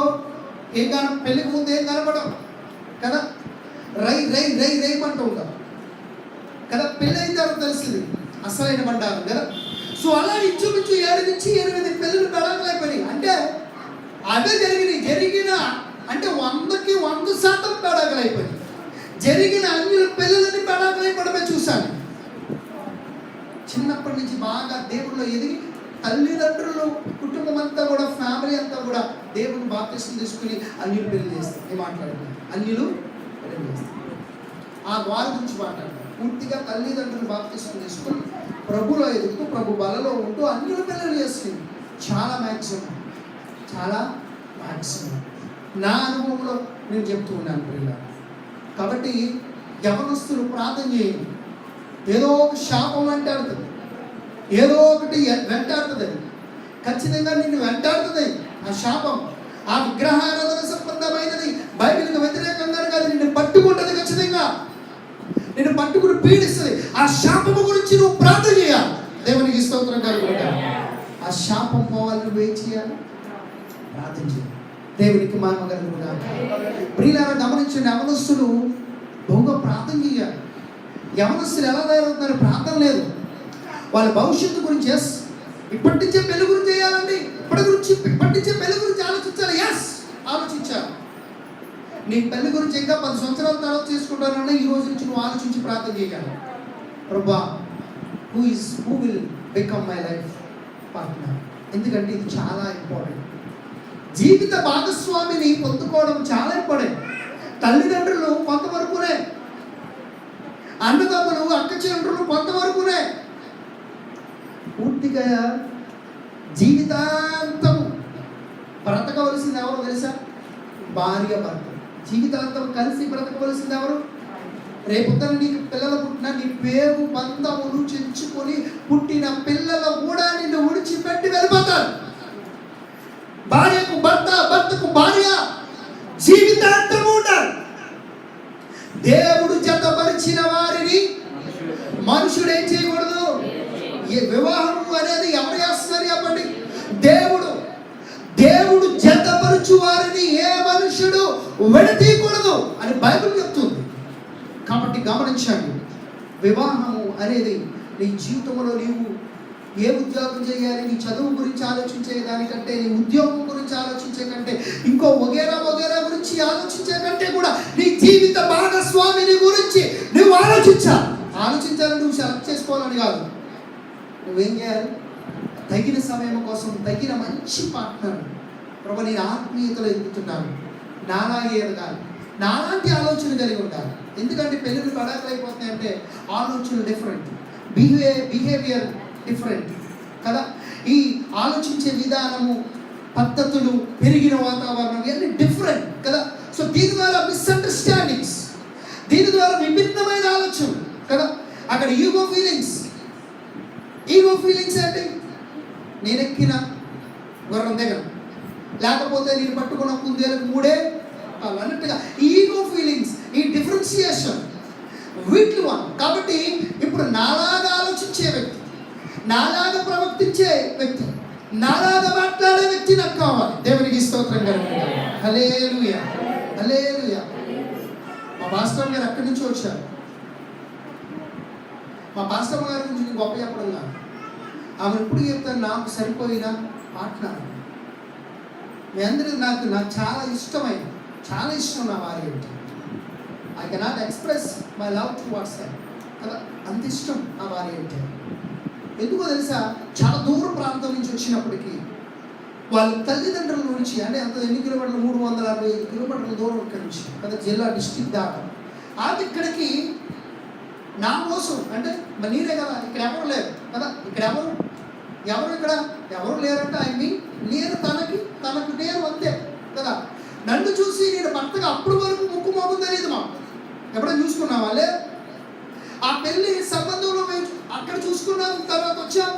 ఏం పెళ్లికి ముందు ఏం కనపడం కదా, రై రై రై రై అంటూ ఉంటాం కదా. పెళ్ళి అయిన తర్వాత తెలుస్తుంది అసలైన బండారు కదా. సో అలా ఇంచుమించు 7-8 పెళ్ళిళ్ళు పెడాకులైపోయినాయి. అంటే అదే జరిగిన అంటే 100కి 100% పెడాకులైపోయినాయి. జరిగిన అన్యుల పెళ్ళిళ్ళని పెడాకులైపోవడమే చూశాను. చిన్నప్పటి నుంచి బాగా దేవుళ్ళు ఎదిగి తల్లిదండ్రులు, కుటుంబం అంతా కూడా, ఫ్యామిలీ అంతా కూడా దేవుని బాప్తిసం తీసుకుని అన్యులు పెళ్లి చేస్తారు. నేను మాట్లాడుతున్నాను, అన్యులు పెళ్లి చేస్తారు. ఆ వారి గురించి మాట్లాడతారు. పూర్తిగా తల్లిదండ్రులు బాప్తిసం తీసుకుని ప్రభులో ఎదుగుతూ, ప్రభు బలలో ఉంటూ అన్యులు పెళ్ళిళ్ళు చేస్తుంది. చాలా మ్యాక్సిమం నా అనుభవంలో నేను చెప్తూ ఉన్నాను పిల్లలు. కాబట్టి యవనస్తులు ప్రార్థన చేయండి. ఏదో ఒక శాపం వెంటాడుతుంది, ఏదో ఒకటి వెంటాడుతుంది. అది ఖచ్చితంగా నిన్ను వెంటాడుతుంది. ఆ శాపం, ఆ విగ్రహారాధన సంబంధమైనది, బైబిల్కి వ్యతిరేకంగా కాదు, నిన్ను పట్టుకుంటుంది. ఖచ్చితంగా నిన్ను పట్టుకుని పీడిస్తుంది. ఆ శాపము గురించి నువ్వు ప్రార్థన చేయాలి. దేవునికి స్తోత్రం కలుగుతాడు. ఆ శాపం పోవాలని నువ్వేం చేయాలి? ప్రార్థన చేయాలి. దేవునికి మహిమ కలుగుతాడు. ప్రియులారా గమనించండి, యవనస్తులు బహుగా ప్రార్థన చేయాలి. యవనస్తులు ఎలా తయారవుతున్నారు? ప్రార్థన లేదు. వాళ్ళ భవిష్యత్తు గురించి ఇప్పటి నుంచే పెళ్లి గురించి చేయాలండి, ఇప్పటి నుంచే పెళ్లి గురించి ఆలోచించాలి. ఆలోచించాలి. నీ పెళ్లి గురించి ఇంకా 10 సంవత్సరాల తర్వాత చేసుకుంటానన్నా ఈ రోజు నుంచి నువ్వు ఆలోచించి ప్రార్థన చేయాలి. ప్రభువా, who will become my life partner? ఎందుకంటే ఇది చాలా ఇంపార్టెంట్. జీవిత భాగస్వామిని పొందుకోవడం చాలా ఇంపార్టెంట్. తల్లిదండ్రులు కొంతవరకునే, అన్నదమ్ములు, అక్క చెల్లెళ్ళు కొంతవరకునే, పూర్తిగా జీవితాంతం బ్రతకవలసింది ఎవరు తెలుసా? భార్య భర్త. జీవితాంతం కలిసి బ్రతకవలసింది ఎవరు? రేపొద్దున నీకు పిల్లలు పుట్టిన నీ పేరు బంధములు చెంచుకొని పుట్టిన పిల్లలు కూడా నిన్ను విడిచిపెట్టి వెళ్ళిపోతారు. భార్యకు భర్త, భర్తకు భార్య జీవితాంతం ఉంటారు. దేవుడు జతపరిచిన వారిని మనుషుడు ఏం చేయకూడదు. వివాహం అనేది ఎవరు చేస్తున్నారు చెప్పండి? దేవుడు జతపరచు వారిని ఏ మనుషుడు విడతీయకూడదు అని బైబిల్ చెప్తుంది. కాబట్టి గమనించండి, వివాహము అనేది నీ జీవితంలో నీవు ఏ ఉద్యోగం చేయాలి, నీ చదువు గురించి ఆలోచించే దానికంటే, నీ ఉద్యోగం గురించి ఆలోచించే కంటే, ఇంకో వగేరా వగేరా గురించి ఆలోచించే కంటే కూడా నీ జీవిత భాగస్వామిని గురించి నువ్వు ఆలోచించాలని నువ్వు సెలెక్ట్ చేసుకోవాలని కాదు. నువ్వేం చేయాలి? తగిన సమయం కోసం తగిన మంచి పార్ట్నర్. ప్రభు, నేను ఆత్మీయతలో ఎదుగుతున్నాను, నాలాగే ఎదగాలి, నాలాంటి ఆలోచన కలిగి ఉండాలి. ఎందుకంటే పెళ్ళిళ్ళు పడాకలైపోతున్నాయి అంటే ఆలోచనలు డిఫరెంట్, బిహేవియర్ డిఫరెంట్ కదా. ఈ ఆలోచించే విధానము, పద్ధతులు, పెరిగిన వాతావరణం ఇవన్నీ డిఫరెంట్ కదా. సో దీని ద్వారా మిస్అండర్స్టాండింగ్స్, దీని ద్వారా విభిన్నమైన ఆలోచన కదా. అక్కడ ఈగో ఫీలింగ్స్ అంటే నేను ఎక్కిన గుర్రం దగ్గర, లేకపోతే నేను పట్టుకున్న కుందేలకు మూడే అన్నట్టుగా ఈగో ఫీలింగ్స్, ఈ డిఫరెన్షియేషన్ వీటిలో కాబట్టి ఇప్పుడు నాలాగా ఆలోచించే వ్యక్తి, నాలాగా ప్రవర్తించే వ్యక్తి, నాలాగా మాట్లాడే వ్యక్తి నాకు కావాలి. దేవునికి స్తోత్రం కలుగుతుంది. హల్లెలూయా, హల్లెలూయా. మా పాస్టర్ గారు అక్కడి నుంచి వచ్చారు. మా పాస్టర్ గారి గురించి గొప్ప చెప్పడం కాదు, ఆమె ఎప్పుడు చెప్తాను, నాకు సరిపోయిన పార్ట్నర్. మీ అందరూ నాకు చాలా ఇష్టమైన, చాలా ఇష్టం నా వారి ఏంటి. I cannot express my love towards them కదా, అంత ఇష్టం నా వారి ఏంటి. ఎందుకో తెలుసా, చాలా దూర ప్రాంతం నుంచి వచ్చినప్పటికీ వాళ్ళ తల్లిదండ్రుల నుంచి, అంటే అంత ఎన్ని కిలోమీటర్లు, 365 కిలోమీటర్ల దూరం ఇక్కడి నుంచి కదా, జిల్లా డిస్ట్రిక్ట్ దాకా. అది ఇక్కడికి నా కోసం, అంటే నేనే కదా, ఇక్కడ ఎవరు లేరు కదా, ఇక్కడ ఎవరు ఇక్కడ లేరంటే ఐ మీన్ నేను తనకు నేను అంతే కదా. నన్ను చూసి నేను భర్తగా అప్పుడు వరకు ముక్కు మోగం తెలియదు. మాకు ఎప్పుడైనా చూసుకున్నా వాళ్ళే ఆ పెళ్లి సంబంధంలో అక్కడ చూసుకున్నాం, తర్వాత వచ్చాం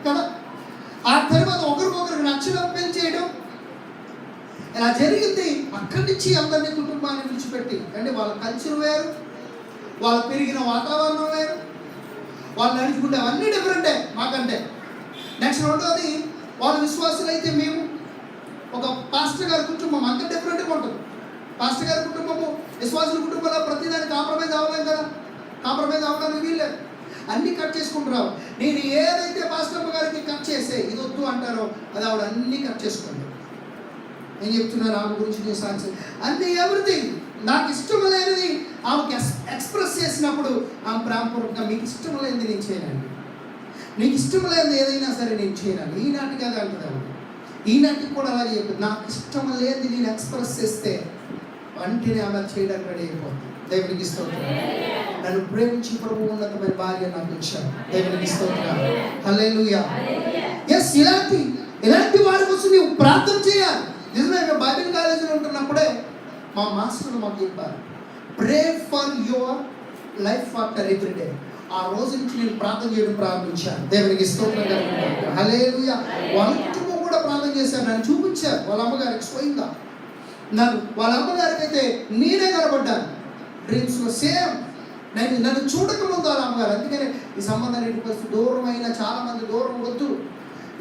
కదా. ఆ తర్వాత ఒకరికొకరికి నచ్చడం, పెళ్లి చేయడం ఇలా జరిగింది. అక్కడి నుంచి అందరినీ కుటుంబాన్ని విడిచిపెట్టి, అంటే వాళ్ళ కల్చర్ వేరు, వాళ్ళు పెరిగిన వాతావరణం వేరు, వాళ్ళు నడుచుకుంటే అవన్నీ డిఫరెంటే మాకంటే. నెక్స్ట్ రెండోది, వాళ్ళ విశ్వాసులు అయితే మేము ఒక పాస్టర్ గారి కుటుంబం అంత డిఫరెంట్గా ఉంటుంది. పాస్టర్ గారి కుటుంబము విశ్వాసుల కుటుంబంలో ప్రతిదాన్ని కాంప్రమైజ్ అవ్వలేం కదా, కాంప్రమైజ్ అవ్వడానికి వీల్లేదు, అన్నీ కట్ చేసుకుంటున్నావు. నేను ఏదైతే పాస్టర్ గారికి కట్ చేసే ఇది వద్దు అంటారో అది ఆవిడ అన్నీ కట్ చేసుకోండి. నేను చెప్తున్నాను ఆమె గురించి, నేను సాక్షి అన్నీ ఎవ్రీథింగ్ నాకు ఇష్టం లేనిది ఆమెకి ఎక్స్ప్రెస్ చేసినప్పుడు ఆమె ప్రేమపూర్వకంగా మీకు ఇష్టం లేనిది నేను చేయనండి, నీకు ఇష్టం లేనిది ఏదైనా సరే నేను చేయనండి. ఈనాటికి అది అంటున్నాను, ఈనాటికి కూడా అలాగే చెప్తుంది. నాకు ఇష్టం లేనిది నేను ఎక్స్ప్రెస్ చేస్తే వంటిని ఆమె చేయడానికి రెడీ అయిపోతుంది. దేవునికి స్తోత్రం. నన్ను ప్రేమించి ప్రభు ఉన్నతమైన భార్య నాకు ఇచ్చాడు. దేవునికి స్తోత్రం. హల్లెలూయా. ఎస్, ఇలాంటి వారి కోసం నీవు ప్రార్థన చేయాలి. నిజమే, మేము బైబిల్ కాలేజీలో ఉంటున్నప్పుడే మా మాస్టర్లు మాకు చెప్పారు, pray for your life partner every day. ఆ రోజు నుంచి నేను ప్రార్థన చేయడం ప్రారంభించాను. దేవునికి స్తోత్రం కలుగుతుంది. హల్లెలూయా. వాళ్ళ కుటుంబం కూడా ప్రార్థన చేశారు, నన్ను చూపించారు వాళ్ళ అమ్మగారికి స్వయంగా. వాళ్ళ అమ్మగారికి అయితే నేనే కనబడ్డాను డ్రీమ్స్లో. సేమ్ నన్ను చూడకముందు వాళ్ళ అమ్మగారు. అందుకనే ఈ సంబంధాన్ని పరిస్థితి దూరమైన చాలా మంది దూరం వద్దు,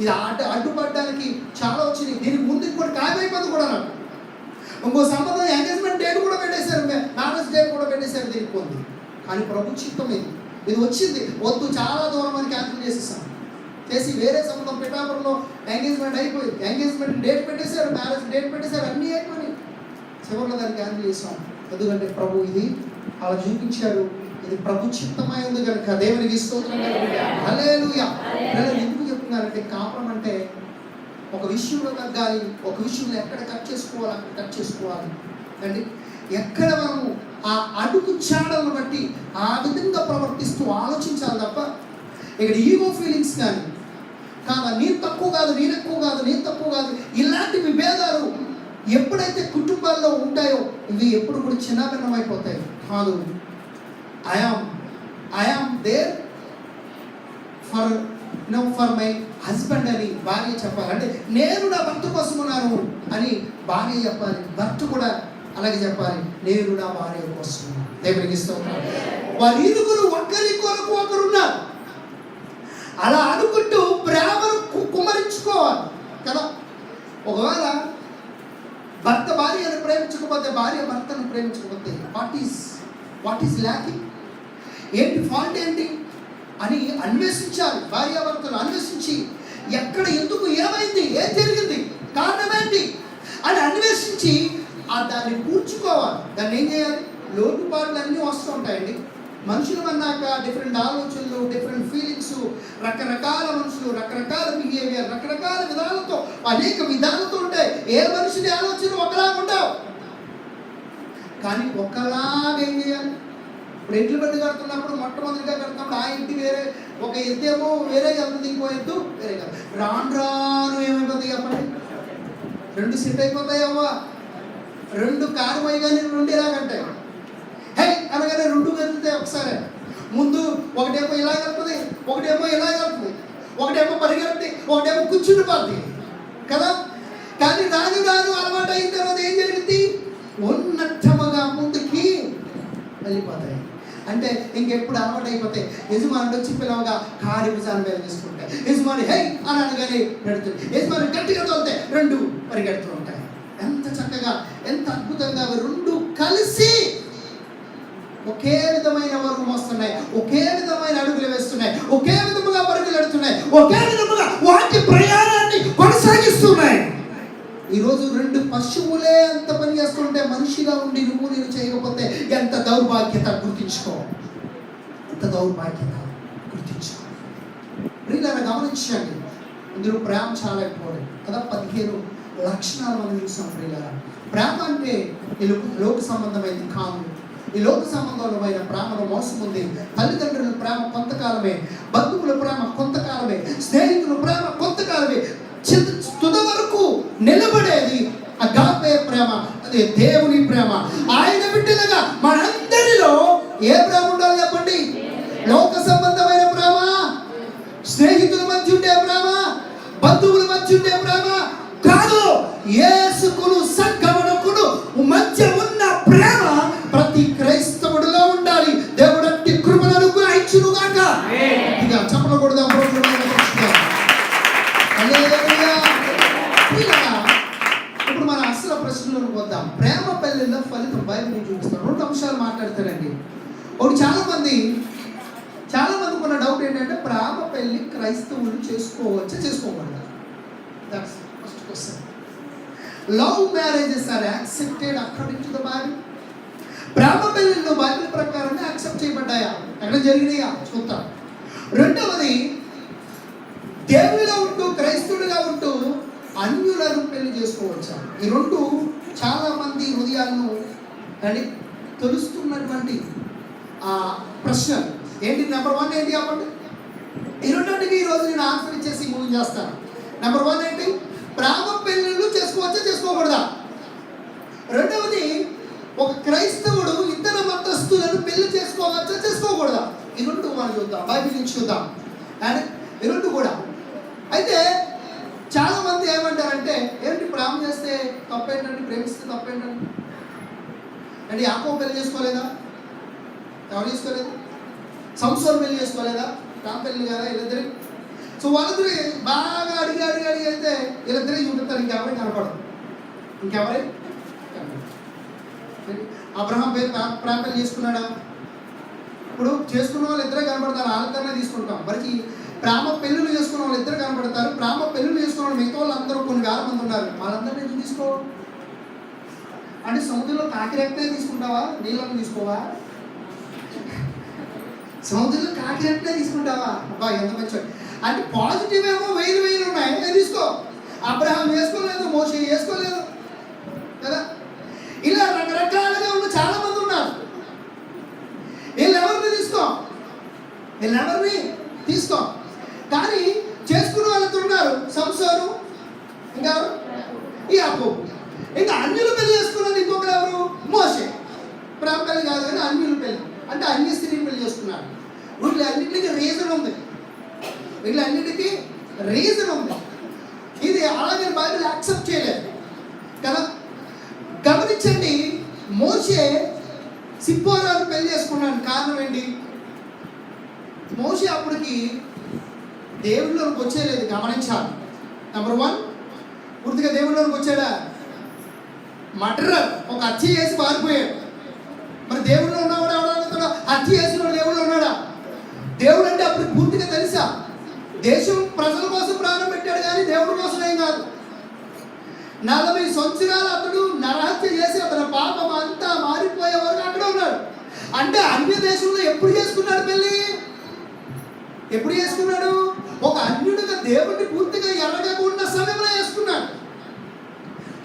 ఇది అడ్డుపడడానికి చాలా వచ్చినాయి. దీనికి ముందు కూడా ఖాయమైపోయింది కూడా. నాకు ఇంకో సంబంధం ఎంగేజ్మెంట్ డేట్ కూడా పెట్టేశారు, మ్యారేజ్ డేట్ కూడా పెట్టేశారు దీనికి పొంది. కానీ ప్రభు చిత్తం ఇది వచ్చింది, వద్దు చాలా దూరం అని క్యాన్సిల్ చేసేసాను. చేసి వేరే సంబంధం పిఠాపురంలో ఎంగేజ్మెంట్ అయిపోయింది, ఎంగేజ్మెంట్ డేట్ పెట్టేశారు, మ్యారేజ్ డేట్ పెట్టేశారు, అన్నీ అయిపోయినాయి. చివరిలో దాన్ని క్యాన్సిల్ చేసాం. ఎందుకంటే ప్రభు ఇది అలా చూపించారు, ఇది ప్రభు చిత్తమై ఉంది కనుక. దేవునికి స్తోత్రం. హల్లెలూయా. ఎందుకు చెప్తున్నారంటే కాపురం అంటే ఒక విషయంలో తగ్గాలి, ఒక విషయంలో ఎక్కడ కట్ చేసుకోవాలి అక్కడ కట్ చేసుకోవాలి అండి. ఎక్కడ మనము ఆ అడుగు చాడలను బట్టి ఆ విధంగా ప్రవర్తిస్తూ ఆలోచించాలి తప్ప ఇక్కడ ఈగో ఫీలింగ్స్ కానీ కాదా, నేను తక్కువ కాదు, నేను ఎక్కువ కాదు, నేను తక్కువ కాదు, ఇలాంటి విభేదాలు ఎప్పుడైతే కుటుంబాల్లో ఉంటాయో ఇవి ఎప్పుడు కూడా చిన్నభిన్నం అయిపోతాయి. కాదు, I am there for my husband అని భార్య చెప్పాలి. అంటే నేను నా భర్త కోసం ఉన్నాను అని భార్య చెప్పాలి, భర్త కూడా అలాగే చెప్పాలి, నేను నా భార్య కోసం. దేవునికి స్తోత్రం. వారి ఇరువురు ఒకరి కొరకు ఒకరున్నారు. అలా అనుకుంటూ ప్రేమను కుమ్మరించుకోవాలి కదా. ఒకవేళ భర్త భార్యను ప్రేమించకపోతే, భార్య భర్తను ప్రేమించకపోతే వాట్ ఈస్ ల్యాకింగ్? ఏంటి ఫాల్ట్ ఏంటి? అని అన్వేషించాలి. భార్యాభర్తలు అన్వేషించి ఎక్కడ ఎందుకు ఏమైంది, ఏం జరిగింది, కారణం ఏంటి అని అన్వేషించి దాన్ని పూడ్చుకోవాలి. దాన్ని ఏం చేయాలి? లోటుపాట్లు అన్నీ వస్తూ ఉంటాయండి. మనుషులు అన్నాక డిఫరెంట్ ఆలోచనలు, డిఫరెంట్ ఫీలింగ్స్, రకరకాల మనుషులు, రకరకాల బిహేవియర్, రకరకాల విధాలతో, అనేక విధాలతో ఉంటాయి. ఏ మనిషిని ఆలోచన ఒకలాగా ఉండవు, కానీ ఒకలాగా ఏం చేయాలి? ఇప్పుడు ఇంట్లో పెద్ద కడుతున్నప్పుడు మొట్టమొదటిగా కడుతున్నప్పుడు ఆ ఇంటి వేరే, ఒక ఎద్దేమో వేరే వెళ్తుంది, ఇంకో ఎద్దు వేరే కాదు. రాను ఏమైపోతాయి చెప్పండి? రెండు సెట్ అయిపోతాయి అవ్వ. రెండు కారు పోయిగానే రెండు ఇలాగంటాయి. హే అనగానే రెండు కదులుతాయి ఒకసారి. ముందు ఒకటేమో ఇలా కలుపుతుంది, ఒకటేమో ఇలా కలుపుతుంది, ఒకటేమో పరిగెడుతుంది, ఒకటేమో కూర్చుని పోతుంది కదా. కానీ రాను అలవాటు అయిన తర్వాత ఏం జరిగింది? ఉన్నట్టముగా ముందుకి వెళ్ళిపోతాయి. అంటే ఇంకెప్పుడు అలవాటు అయిపోతాయి. యజమానుడు వచ్చి పిలవగా కారు భుజాన్ని మీద తీసుకుంటాయి. యజమాని హై అని అనగానే పెడుతుంది. యజమాని గట్టిగా తోలితే రెండు పరిగెడుతూ ఉంటాయి. ఎంత చక్కగా, ఎంత అద్భుతంగా రెండు కలిసి ఒకే విధమైన వరకు మోస్తున్నాయి, ఒకే విధమైన అడుగులు వేస్తున్నాయి, ఒకే విధముగా పరుగులు ఎడుతున్నాయి, ఒకే విధముగా వాటి ప్రయాణాన్ని కొనసాగిస్తున్నాయి. ఈరోజు రెండు పశువులే ఎంత పని చేస్తుంటే మనిషిగా ఉండి నువ్వు నేను చేయకపోతే ఎంత దౌర్భాగ్యత గుర్తించుకో, ఎంత దౌర్భాగ్యత గుర్తించుకో. ప్రియులారా గమనించండి, ఇందులో ప్రేమ చాలా ఇంపార్టెంట్ కదా. 15 లక్షణాలు మనం చూసాం ప్రియులారా. ప్రేమ అంటే ఈ లోక సంబంధమైనది కాదు. ఈ లోక సంబంధమైన ప్రేమలో మోసం ఉంది. తల్లిదండ్రుల ప్రేమ కొంతకాలమే, బంధువుల ప్రేమ కొంతకాలమే, స్నేహితుల ప్రేమ కొంతకాలమే. తుద వరకు నిలబడేది అగాపే ప్రేమ, అదే దేవుని ప్రేమ. ఆయన బిడ్డలుగా మనందరిలో ఏ ప్రేమ ఉండాలి చెప్పండి? లోక సంబంధమైన ప్రేమ, స్నేహితుల మధ్య ఉండే ప్రేమ, బంధువుల మధ్య ఉండే ప్రేమ కాదు. యేసుకును సంగమనకును మధ్య ఉన్న ప్రేమ ప్రతి క్రైస్తవుడిలో ఉండాలి. దేవుడు అట్టి కృపను అనుగ్రహించును గాక. ఇక చెప్పకూడదు. ఇప్పుడు మన అసలు ప్రశ్నలకు వద్దాం. ప్రేమ పెళ్లిలో ఫలితం బైబిల్ చూపిస్తాను. 2 అంశాలు మాట్లాడతానండి. ఒకటి చాలా మందికి ఉన్న డౌట్ ఏంటంటే ప్రేమ పెళ్లి క్రైస్తవులు చేసుకోవచ్చా, చేసుకోకూడదా? That's first question. Love marriages are accepted according to the Bible? ప్రేమ పెళ్లిళ్ళు బైబిల్ ప్రకారంగా యాక్సెప్ట్ చేయబడ్డాయా, ఎక్కడ జరిగినాయా చూద్దాం. రెండవది, దేవుడిగా ఉంటూ క్రైస్తవుడిగా ఉంటూ అన్యులను పెళ్లి చేసుకోవచ్చా? ఈ రెండు చాలా మంది హృదయాలను తెలుస్తున్నటువంటి ప్రశ్నలు ఏంటి. నెంబర్ 1 ఏంటి అప్పుడు? ఈ రెండింటికి ఈరోజు నేను ఆన్సర్ ఇచ్చేసి మూవ్ చేస్తాను. నెంబర్ 1 ఏంటి? ప్రేమ పెళ్లిళ్ళు చేసుకోవచ్చా, చేసుకోకూడదా? రెండవది, ఒక క్రైస్తవుడు ఇతర మతస్థులను పెళ్లి చేసుకోవచ్చా, చేసుకోకూడదా? ఈ రెండు మనం చూద్దాం, బైబిల్ నుంచి చూద్దాం. అండ్ ఈ రెండు కూడా అయితే చాలా మంది ఏమంటారంటే, ఏంటి ప్రేమ చేస్తే తప్పేంటండి, ప్రేమిస్తే తప్పేంటండి అంటే? యాకోబు పెళ్లి చేసుకోలేదా? ఎవరు చేసుకోలేదు? సంసోను పెళ్లి చేసుకోలేదా? ప్రేమ పెళ్లి కదా వీళ్ళిద్దరి. సో వాళ్ళిద్దరు బాగా అడిగి అయితే వీళ్ళిద్దరే చూపిస్తారు, ఇంకెవరే కనపడదు. అబ్రహాం ప్రేమ పెళ్లి చేసుకున్నాడా? ఇప్పుడు చేసుకున్న వాళ్ళు ఇద్దరే కనపడతారు, వాళ్ళిద్దరినే తీసుకుంటాం. మరి ప్రేమ పెళ్ళిళ్ళు చేసుకున్న వాళ్ళు ఇద్దరు కనపడతారు. ప్రేమ పెళ్ళిళ్ళు చేసుకున్న వాళ్ళు మిగతా వాళ్ళు అందరూ కొన్ని వేల మంది ఉన్నారు, వాళ్ళందరినీ ఎందుకు తీసుకో అంటే? సముద్రంలో కాకిరెట్నే తీసుకుంటావా, నీళ్ళని తీసుకోవా? సముద్రంలో కాకిరెట్నే తీసుకుంటావా? అబ్బా ఎంత మంచి అంటే. పాజిటివ్ ఏమో 1000 ఉన్నాయి, తీసుకో. అబ్రహాం వేసుకోలేదు, మోషే వేసుకోలేదు కదా. ఇలా రకరకాలుగా ఉన్న చాలా మంది ఉన్నారు. వీళ్ళెవరిని తీసుకో. కానీ చేసుకున్న వాళ్ళతో ఉన్నారు సంసోను, ఇంకా యాకోబు. ఇంకా అన్యులు పెళ్లి చేసుకున్నది ఇంకొకరు ఎవరు? మోషే. ప్రేమ పెళ్లి కాదు కానీ అన్యులు పెళ్లి అంటే అన్య స్త్రీని పెళ్లి చేసుకున్నారు. వీళ్ళన్నింటికి రీజన్ ఉంది. ఇది అలాగే బైబిల్ యాక్సెప్ట్ చేయలేదు కదా. గమనించండి, మోషే సిప్పోరాను పెళ్లి చేసుకున్నాడు. కారణం ఏంటి? మోషే అప్పటికి దేవుళ్ళలోకి వచ్చేలేదు. గమనించాలి. నెంబర్ 1, పూర్తిగా దేవుళ్ళలోకి వచ్చాడా? మర్డరర్, ఒక హత్య చేసి పారిపోయాడు. మరి దేవుళ్ళు ఉన్నవాడు ఎవడో హత్య చేసిన దేవుళ్ళు ఉన్నాడా? దేవుడు అంటే అప్పుడు పూర్తిగా తెలుసా? దేశం ప్రజల కోసం ప్రాణం పెట్టాడు కానీ దేవుడి కోసం ఏం కాదు. 40 సంవత్సరాలు అతడు నరహత్య చేసి అతని పాపం అంతా మారిపోయే వరకు అక్కడ ఉన్నాడు. అంటే అన్య దేశంలో ఎప్పుడు చేసుకున్నాడు పెళ్ళి? ఎప్పుడు చేసుకున్నాడు? ఒక అన్యుడిగా దేవుడిని పూర్తిగా ఎరగకుండా సమయంలో చేసుకున్నాడు.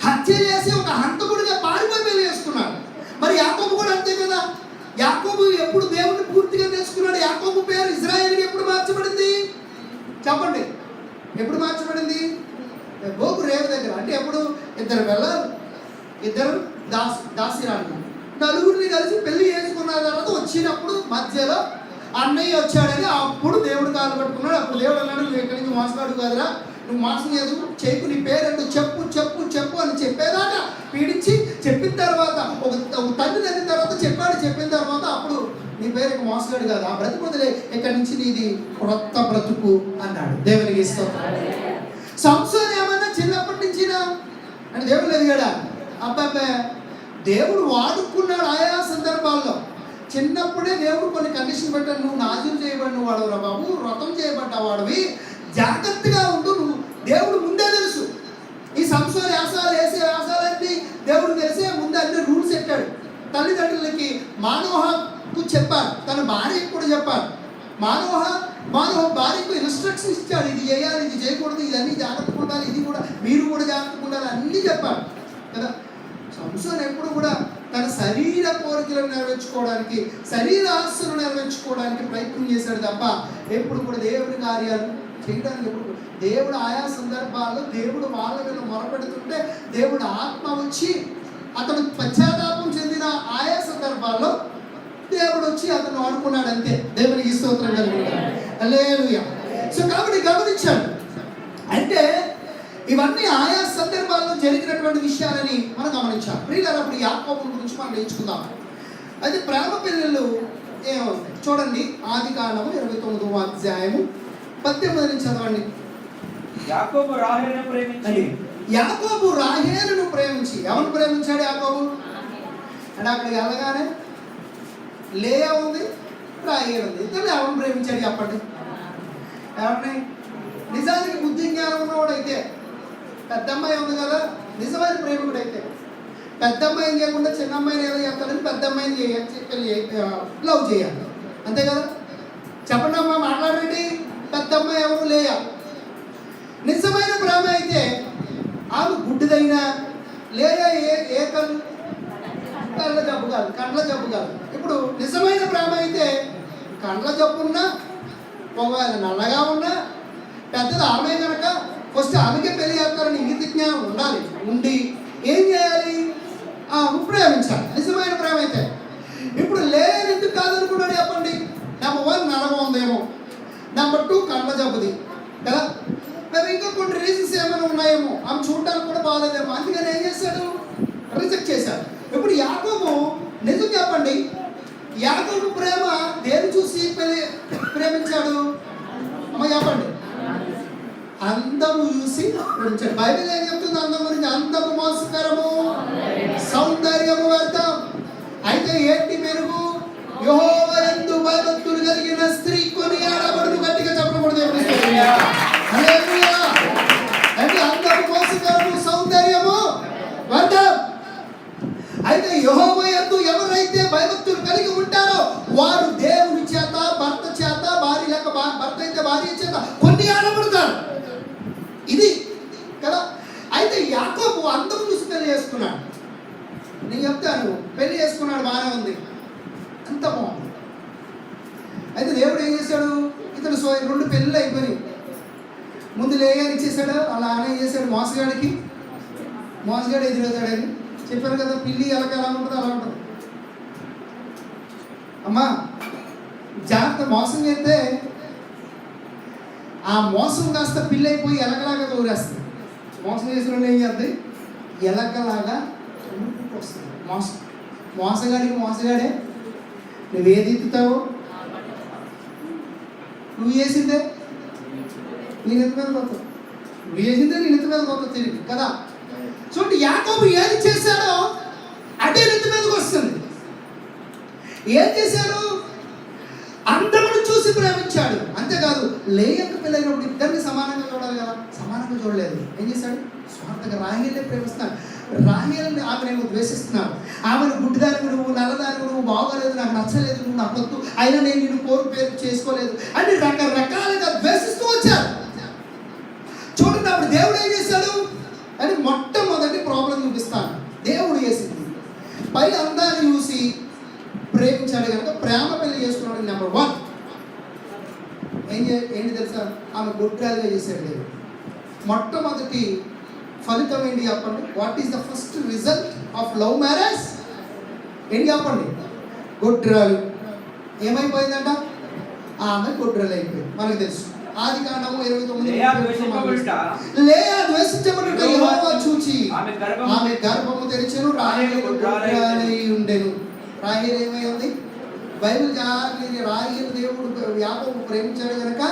హత్య చేసి ఒక హంతకుడిగా పారిపోయి పెళ్లి చేసుకున్నాడు. మరి యాకోబు కూడా అంతే కదా. యాకోబు ఎప్పుడు దేవుడిని పూర్తిగా తెలుసుకున్నాడు? యాకోబు పేరు ఇజ్రాయేలుకి ఎప్పుడు మార్చబడింది చెప్పండి? ఎప్పుడు మార్చబడింది? గోపు రేవు దగ్గర. అంటే ఎప్పుడు? ఇద్దరు వెళ్ళారు, ఇద్దరు దాసిరాలు, నలుగురిని కలిసి పెళ్లి చేసుకున్న తర్వాత వచ్చినప్పుడు మధ్యలో అన్నయ్య వచ్చాడని అప్పుడు దేవుడు కాలు పట్టుకున్నాడు. అప్పుడు దేవుడు అన్నాడు, నువ్వు ఎక్కడి నుంచి మోసగాడు కాదురా, నువ్వు మోసం ఎందుకు చేయకు, నీ పేరెందు చెప్పు చెప్పు చెప్పు అని చెప్పేదాకా పీడించి చెప్పిన తర్వాత ఒక తల్లి తగ్గిన తర్వాత చెప్పిన తర్వాత అప్పుడు నీ పేరు ఇక మోసగాడు కాదు, ఆ బ్రతుకు వదిలే, ఇక్కడి నుంచి నీది క్రొత్త బ్రతుకు అన్నాడు. దేవునికి స్తోత్రం. సంసోను ఏమన్నా చిన్నప్పటి నుంచినా అంటే దేవుడు ఎదిగాడా? అబ్బాబ్బే దేవుడు వాడుకున్నాడు ఆయా సందర్భాల్లో. చిన్నప్పుడే దేవుడు కొన్ని కండిషన్ పెట్టాడు. నువ్వు నాజీలు చేయబడిన వాడవురా బాబు, వ్రతం చేయబడ్డ వాడివి, జాగ్రత్తగా ఉండు. నువ్వు దేవుడు ముందే తెలుసు. ఈ సంసోను వేసాలన్నీ దేవుడు తెలిసే ముందే అన్ని రూల్స్ పెట్టాడు. తల్లిదండ్రులకి మానోహకు చెప్పారు, తన భార్యకు కూడా చెప్పారు. మానవ భార్యకు ఇన్స్ట్రక్షన్స్ ఇచ్చాడు, ఇది చేయాలి, ఇది చేయకూడదు, ఇదన్నీ జాగ్రత్తగా ఉండాలి, ఇది కూడా మీరు కూడా జాగ్రత్తగా ఉండాలి అన్నీ చెప్పారు కదా. సంసోను ఎప్పుడు కూడా తన శరీర కోరికలను నెరవేర్చుకోవడానికి, శరీర ఆశను నెరవేర్చుకోవడానికి ప్రయత్నం చేశాడు తప్ప ఎప్పుడు కూడా దేవుడి కార్యాలు చేయడానికి ఎప్పుడు. దేవుడు ఆయా సందర్భాల్లో దేవుడు వాళ్ళ మీద మొరపెడుతుంటే దేవుడు ఆత్మ వచ్చి అతను పశ్చాత్తాపం చెందిన ఆయా సందర్భాల్లో దేవుడు వచ్చి అతను వాడుకున్నాడు అంతే. దేవునికి స్తోత్రం కలుగుతాడు. హల్లెలూయా. సో కాబట్టి గమనించాడు. అంటే ఇవన్నీ ఆయా సందర్భాల్లో జరిగినటువంటి విషయాలని మనం గమనించాలి. ప్రియులారా, అప్పుడు యాకోబు గురించి మనం నేర్చుకుందాం. అయితే ప్రేమ పిల్లలు ఏమవుతాయి చూడండి. ఆదికాండము 29వ అధ్యాయము 18 నుంచి చదవండి. యాకోబు రాహేలును ప్రేమించి. యాకోబు రాహేలును ప్రేమించి. ఎవరు ప్రేమించాడు యాకోబు? అంటే అక్కడికి వెళ్ళగానే లేయా ఉంది, రాహేలు ఉంది, ఇద్దరు ఎవరిని ప్రేమించాడు చెప్పండి? ఎవరిని? నిజానికి బుద్ధి జ్ఞానం ఉన్నవాడైతే, పెద్ద అమ్మాయి ఉంది కదా, నిజమైన ప్రేమికుడు అయితే పెద్ద అమ్మాయిని చేయకుండా చిన్న అమ్మాయిని ఏదో చేస్తాడని పెద్ద అమ్మాయిని లవ్ చేయాలి, అంతే కదా? చెప్పండి అమ్మా, మాట్లాడండి. పెద్ద అమ్మాయి ఎవరు? లేయా. నిజమైన ప్రేమ అయితే ఆమె గుడ్డిదైనా లేయా ఏ కండ్ల జబ్బు కాదు. ఇప్పుడు నిజమైన ప్రేమ అయితే కండ్ల జబ్బు ఉన్నా, ఒకవేళ నల్లగా ఉన్నా, పెద్దది ఆమె కనుక ఫస్ట్ ఆమెకే పెళ్లి చేస్తారని ఇంగిత జ్ఞానం ఉండాలి. ఉండి ఏం చేయాలి? ప్రేమించాలి నిజమైన ప్రేమ అయితే. ఇప్పుడు లేని ఎందుకు కాదనుకున్నాడు చెప్పండి? నెంబర్ 1 నల్లగా ఉందేమో, నెంబర్ 2 కండ్ల జబ్బుది కదా, మరి ఇంకా కొన్ని రీజన్స్ ఏమైనా ఉన్నాయేమో, ఆమె చూడడానికి కూడా బాగాలేదేమో, అందుకని ఏం చేశాడు? రిజెక్ట్ చేశాడు. ఇప్పుడు యాకోబు నిజం చెప్పండి, యాకోబు ప్రేమ దేని చూసి ప్రేమించాడు? అమ్మ చెప్పండి. అందము చూసి ప్రేమించాడు. బైబిల్ ఏం చెప్తుంది అందం గురించి? అందము మోసకరము, సౌందర్యము వ్యర్థం. అయితే ఏంటి మెరుగు? యెహోవాయందు భయభక్తులు కలిగిన స్త్రీ కొనియాడబడును. గట్టిగా చెప్పకూడదు. హల్లెలూయా. అంటే అందము మోసకరము, సౌందర్యము వ్యర్థం. అయితే యెహోవాయందు ఎవరైతే భయభక్తులు కలిగి ఉంటారో వారు దేవుని చేత, భర్త చేత, భార్య లేక భర్త అయితే భార్య చేత కొనియాడబడతారు. ఇది కదా. అయితే యాకోబు అందం చూసి పెళ్లి చేసుకున్నాడు. నేను చెప్తాను, పెళ్లి చేసుకున్నాడు, బాగానే ఉంది, అంత బాగుంది. అయితే దేవుడు ఏం చేశాడు? ఇతను 2 పెళ్ళిళ్ళు అయిపోయి ముందు లేయని ఇచ్చేసాడు. అలా ఆయన ఏం చేశాడు? మోసగాడు ఎదురవుతాడని చెప్పారు కదా. పిల్లి ఎలక ఎలా ఉంటుంది అలా ఉంటుంది. అమ్మా జాగ్రత్త, మోసం చేస్తే ఆ మోసం కాస్త పిల్లి అయిపోయి ఎలకలాగా దూరేస్తుంది. మోసం చేసిన ఏం చేస్తుంది? ఎలకలాగా వస్తుంది. మోసగాడే. నువ్వేది ఎత్తుతావు? నువ్వు చేసిందే నేను ఎత్తు మీద కొత్త, నువ్వు చేసిందే నేను ఎత్తు మీద కొత్త తిరిగి కదా. చూడండి, యాకోబు ఏది చేశాడో అదే నెత్తి మీదకి వస్తుంది. ఏం చేశాడు? అందమును చూసి ప్రేమించాడు. అంతేకాదు లేయకు పెళ్ళైనప్పుడు ఇద్దరిని సమానంగా చూడాలి కదా, సమానంగా చూడలేదు. ఏం చేశాడు? స్వార్థంగా రాహేలే ప్రేమిస్తున్నాడు. రాహేలని ఆమెను ద్వేషిస్తున్నాడు. ఆమెను గుడ్డిదానికి నువ్వు, నల్లదానికి నువ్వు, బాగోలేదు, నాకు నచ్చలేదు, నువ్వు నాకు వద్దు, అయినా నేను నిన్ను పేరు చేసుకోలేదు అని రకరకాలుగా ద్వేషిస్తూ వచ్చారు. చూడండి, అప్పుడు దేవుడు ఏం చేశాడు అని మొట్టమొదటి ప్రాబ్లం చూపిస్తాను. దేవుడు చేసింది పై అందాన్ని చూసి ప్రేమించాడు కనుక ప్రేమ పెళ్లి చేసుకున్నాడు. నెంబర్ 1 ఏంటి తెలుసా? ఆమె గుడ్రాలుగా చేశాడు దేవుడు. మొట్టమొదటి ఫలితం ఏంటి చెప్పండి? What is the first result of love marriage? ఏంటి చెప్పండి? గుడ్రాలు. ఏమైపోయిందంట? ఆమె గుడ్రాలు అయిపోయింది. మనకు తెలుసు. ఆదికాండము 29 లేయా ద్వేషించబడుట యెహోవా చూచి ఆమె గర్భము తెరిచెను, రాహేలు గుడ్రాలై ఉండెను. రాహేలు ఏమై ఉంది? బైబిల్ రాహేలు దేవుడు యాకోబు ప్రేమించాడు కనుక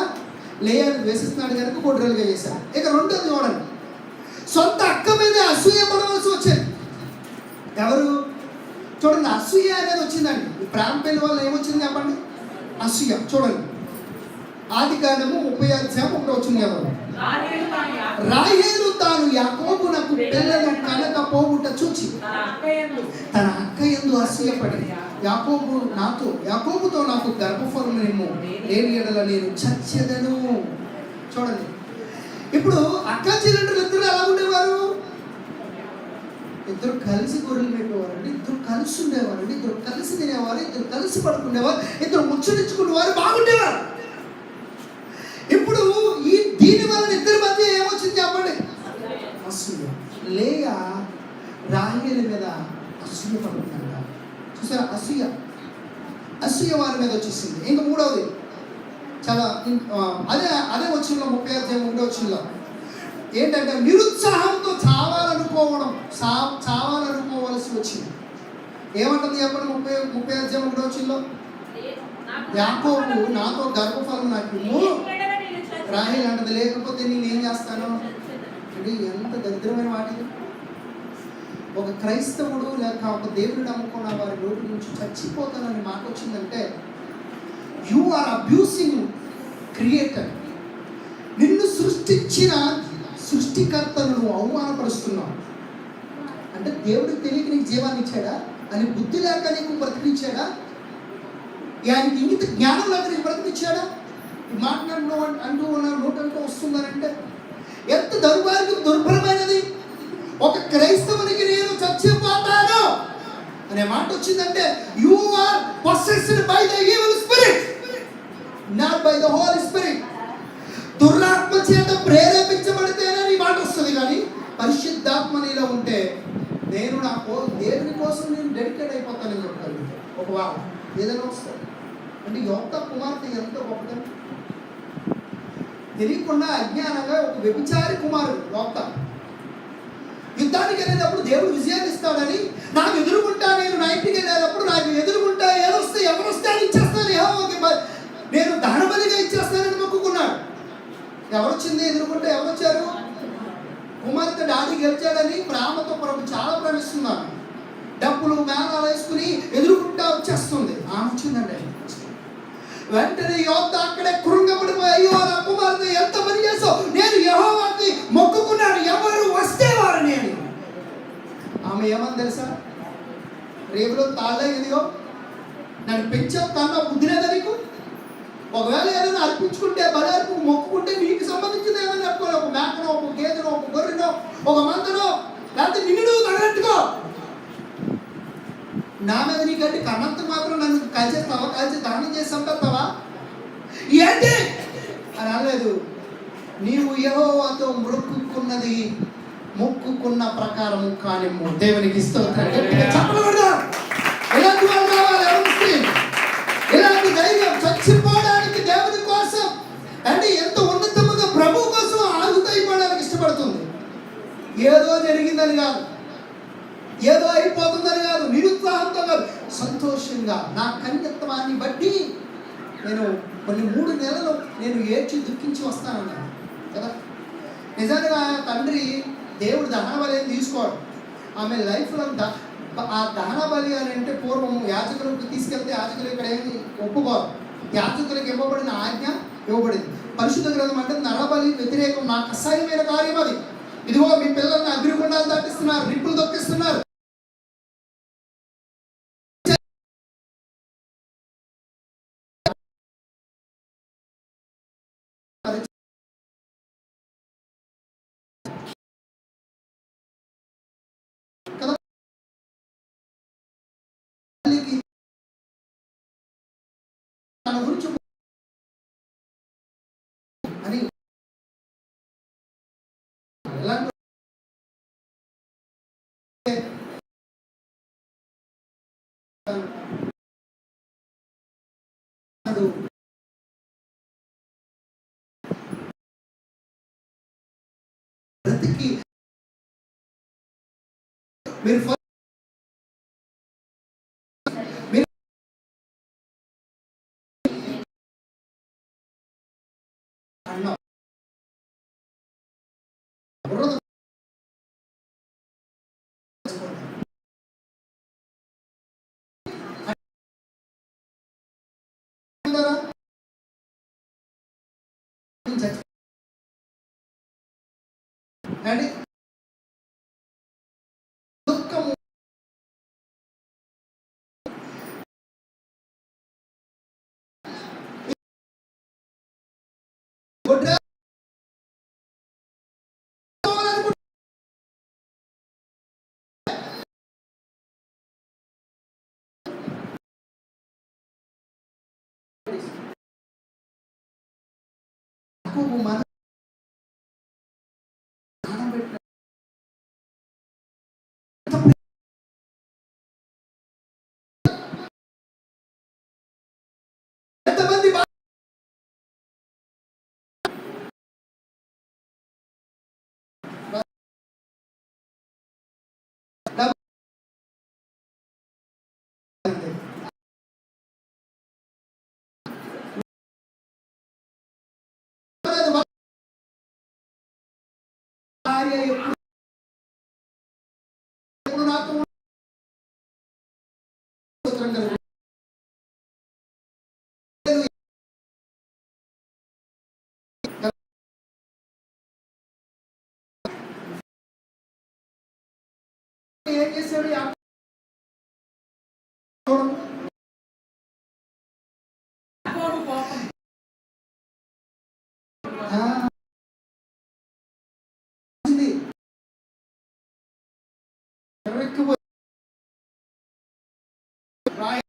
లేయాను ద్వేషిస్తున్నాడు కనుక గుడ్రాలుగా చేశాడు. ఇక రెండోది చూడండి, సొంత అక్క మీద అసూయ పడవలసి వచ్చేది. ఎవరు? చూడండి, అసూయ అనేది వచ్చిందండి. ఈ ప్రేమ పెళ్లి వల్ల ఏమొచ్చింది చెప్పండి? అసూయ. చూడండి, ఆదికాండము 30 వచ్చింది కదా. రాహేలు తాను యాకోబునకు పిల్లలు కనకపోవుట చూచి తన అక్క యందు అసూయపడి యాకోబుతో నాకు గర్భఫలమేమో లేని యెడల నేను చచ్చెదను. చూడండి, ఇప్పుడు అక్క చెల్లెండ్రులు ఇద్దరు ఎలా ఉండేవారు? ఇద్దరు కలిసి గొర్రెలు పెట్టేవారండి, ఇద్దరు కలిసి ఉండేవారండి, ఇద్దరు కలిసి తినేవారు, ఇద్దరు కలిసి పడుకునేవారు, ఇద్దరు ముచ్చటించుకునేవారు, బాగుండేవారు. ఇప్పుడు దీని వలన ఇద్దరి మధ్య ఏమొచ్చింది చెప్పండి? అసూయ. లేయా రాహేలు మీద అసూయ పడుతుందంట. చూసారా? అసూయ వారి మీద వచ్చేసింది. ఇంకా మూడవది చాలా అదే వచ్చిందో 35 ఏంటంటే నిరుత్సాహంతో చావాలనుకోవలసి వచ్చింది. ఏమంటుంది చెప్పండి? 35 యాకోబు నాతో గర్భఫలం నాకు ఇమ్ము. రాహేలు అంటది లేకపోతే నేనేం చేస్తాను అంటే ఎంత దరిద్రమైన వాటిది. ఒక క్రైస్తవుడు లేక ఒక దేవుడు నమ్ముకున్న వారి నోటి నుంచి చచ్చిపోతానని మాట వచ్చిందంటే యు ఆర్ అబ్యూసింగ్ క్రియేటర్. నిన్ను సృష్టించిన సృష్టికర్తను నువ్వు అవమానపరుస్తున్నావు. అంటే దేవుడికి తెలియక నీకు జీవాన్ని ఇచ్చాడా? అని బుద్ధి లేక నీకు బ్రతికిచ్చాడా? ఆయనకి ఇంగిత జ్ఞానం లేక నీకు బ్రతికిచ్చాడా? మాట్లాడిన అంటూ ఉన్న నోటంటూ వస్తుందనంటే ఎంత దౌర్భాగ్యం, దుర్భరమైనది. ఒక క్రైస్తవునికి నేను చచ్చిపోతాను అనే మాట వచ్చిందంటే you are possessed by the evil spirit, not by the Holy Spirit. దుర్రాత్మ చేత ప్రేరేపించబడితేనే నీ మాట వస్తుంది. కానీ పరిశుద్ధాత్మ నీలో ఉంటే నేను దేవుని కోసం నేను డెడికేట్ అయిపోతానని చెప్తాను. ఒక వారం ఏదైనా వస్తుంది అంటే యోక్త కుమార్తె ఎంత గొప్పదండి. తెలియకుండా అజ్ఞానంగా ఒక వ్యభిచారి కుమారుడు యోక్త యుద్ధానికి వెళ్ళేటప్పుడు దేవుడు విజయాన్ని ఇస్తాడని నాకు ఎదురుకుంటా, నేను నా ఇంటికి వెళ్ళేటప్పుడు నాకు ఎదురుకుంటా ఏదొస్తే ఎవరొస్తే అని ఇచ్చేస్తాను, నేను దహనబలిగా ఇచ్చేస్తానని మొక్కుకున్నాడు. ఎవరొచ్చింది ఎదురుకుంటే? ఎవరొచ్చారు? కుమార్తె డాడీ గెలిచాడని ప్రేమతో చాలా ప్రేమిస్తున్నాను. డబ్బులు మేళాలు వేసుకుని ఎదురుకుంటా వచ్చేస్తుంది. ఆమె వచ్చిందండి. వెంటనే యోధ అక్కడే కృంగపడిపోయి అయ్యో నా కుమార్తె ఎంత పని చేసావు, నేను యెహోవాకి మొక్కుకున్నాను, ఎవరు వస్తే వారని అని. ఆమె ఏమని తెలుసా? రేపులో తాళ్ళే ఇదిగో నన్ను పెంచావు కన్నా బుద్ధి లేదా నీకు? ఒకవేళ ఏదైనా అర్పించుకుంటే బలి అర్పు మొక్కుకుంటే నీకు సంబంధించింది ఏమైనా చెప్పుకోవాలి. ఒక మేకనో, ఒక గేదెనో, ఒక గొర్రెనో, ఒక మందనో, లేకపోతే నిన్ను నువ్వు కడగట్టుకో. నా మీద నీకంటే కన్నంత మాత్రం నన్ను కాల్చేస్తావా? కాల్చి దానం చేసి చంపేస్తావా ఏంటి అని అనలేదు. నీవు యెహోవాతో మొక్కుకున్న ప్రకారం కానిమ్ము. దేవునికి స్తోత్రం. ఇలాంటి వాళ్ళు కావాలి. ఇలాంటి ధైర్యం చచ్చిపోవడానికి దేవుని కోసం అంటే ఎంత ఉన్నతముగా ప్రభు కోసం ఆగుతైపోవడానికి ఇష్టపడుతుంది. ఏదో జరిగిందని కాదు, ఏదో అయిపోతుందని కాదు, నిరుత్సాహంతో కాదు, సంతోషంగా నా కన్యత్వాన్ని బట్టి నేను కొన్ని 3 నెలలు నేను ఏడ్చి దుఃఖించి వస్తానన్నాను కదా. నిజంగా తండ్రి దేవుడు దహన బలి తీసుకోడు. ఆమె లైఫ్లో ఆ దహన బలి అని అంటే పూర్వం యాజకులకు తీసుకెళ్తే యాజకులు ఇక్కడ ఏమి ఒప్పుకోరు. యాజకులకు ఇవ్వబడిన ఆజ్ఞ ఇవ్వబడింది. పరిశుద్ధ గ్రంథం అంటే నరబలి వ్యతిరేకం, నాకు అసహ్యమైన కార్యం అది. ఇదిగో మీ పిల్లల్ని అగ్నిగుండాలు దాటిస్తున్నారు, నిప్పులు దొక్కిస్తున్నారు. కదా, తల్లికి తన గురించి అని ఎలాంటి బ్రతికి మీరు మీరు అన్నాం బుర్రద అంటారా? అంటే దుఃఖము గొడ్ర యాకోబు మన ప్రాణం పెట్టిన ఎంతమంది భార్య ఎప్పుడు నాతో స్తోత్రం కలుగును. ఏం చేశాడు యాకోబు? ఆ, వచ్చింది. ఎర్రెక్కిపోయి రాయి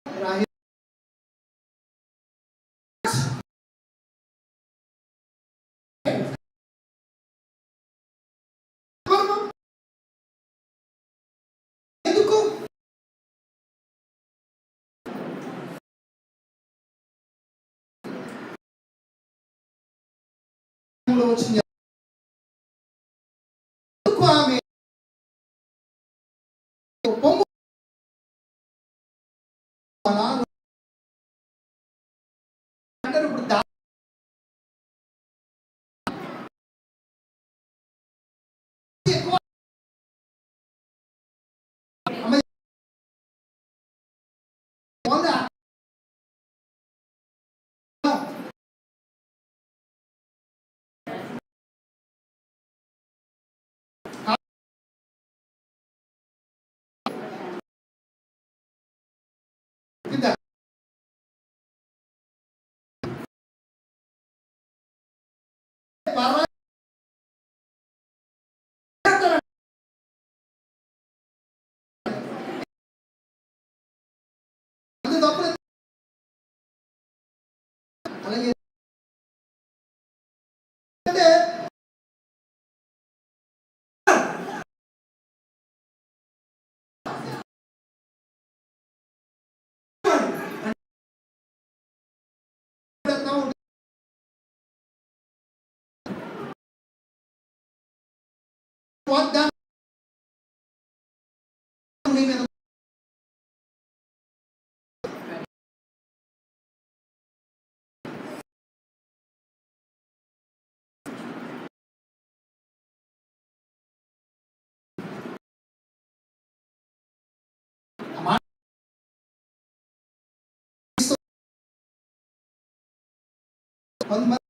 రాయి ఎందుకు వచ్చింది? ఎందుకు ఆమె పొమ్ము అలా అంటారు. ఇప్పుడు ఎక్కువ అమ్మాయి వాళ్ళ కింద పర్వాలేదు అంత తప్పులేదు. అలాగే అంటే వాగ్దానం నీ మీద కొంతమంది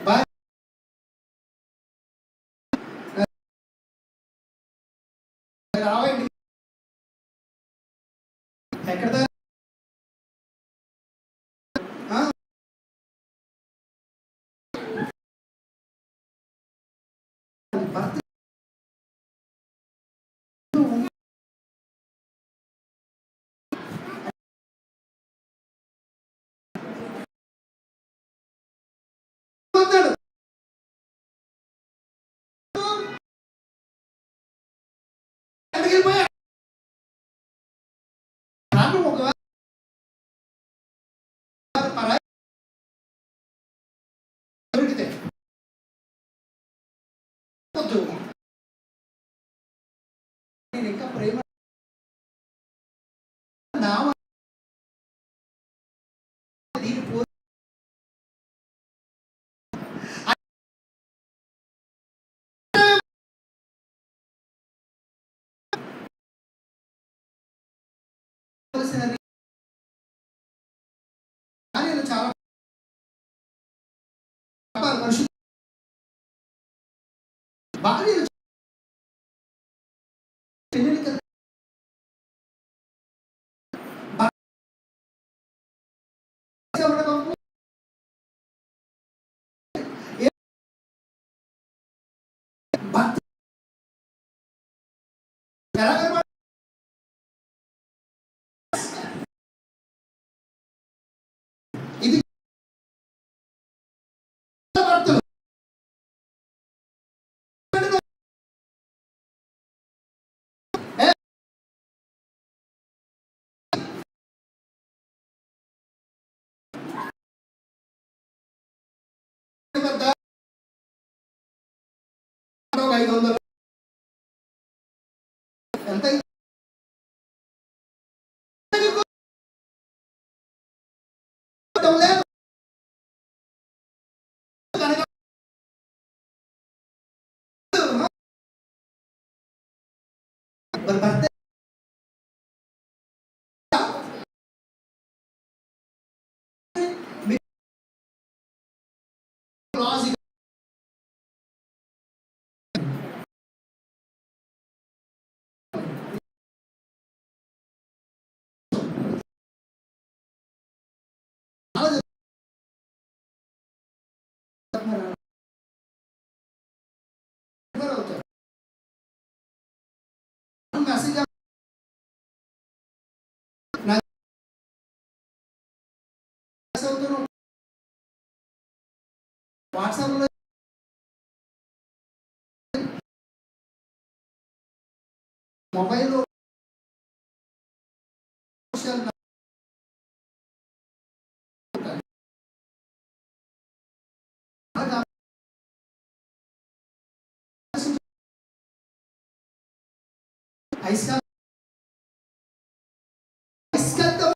భార్య రావండి ఎక్కడ దాకా? ఆ? భర్త ఉన్నాడు. ఎక్కడికి వెళ్ళిపోయా? కారణం ఒకవేళ పరాయి దొరికితే వద్దు. నేను ఇంకా ప్రేమ నా దీని పో భార్యలు చాలా మనుషులు భార్యలు పెళ్ళిళ్ళకి వెళ్తే భర్త ఉండడం భర్త ఎలా కనబడ ఇది భర్తలు ఏ? వద్ద ఒక 500 ఎంత అయింది? లేదు కనుక మరి భర్త మీ లాజిక్ చాలా చెప్తున్నారు. ప్రిపేర్ అవుతారు. మెసేజ్ నాకు మెసేజ్ అవుతాను. వాట్సాప్లో మొబైల్ సోషల్ ఐస్కాల్ ఐస్కాల్తో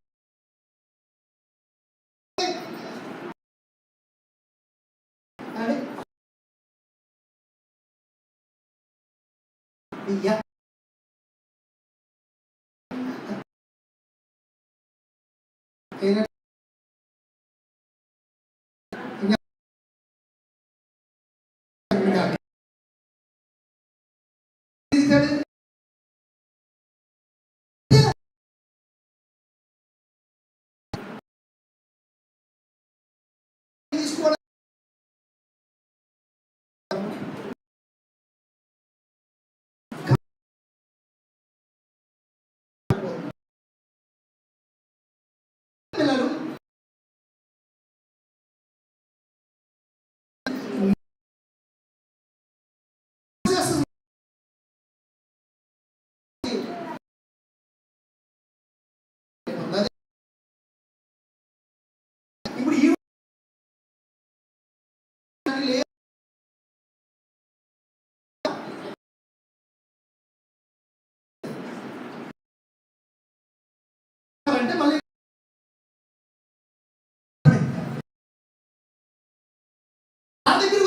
అని యా ఏన తీస్తాడు తీసుకోవడం పిల్లలు చేస్తుంది. ఇప్పుడు ఈ అంటే మళ్ళీ నా దగ్గర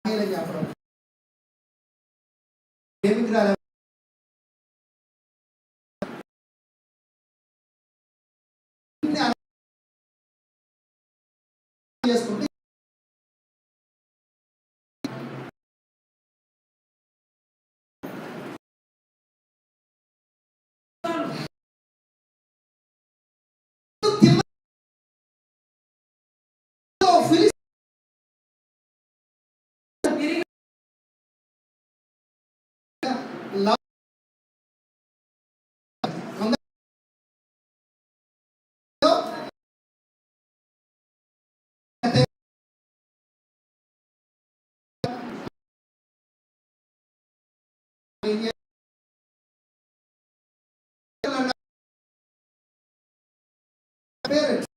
చెప్పడం ఏ విగ్రహాలు చేసుకుంటే పేరెంట్స్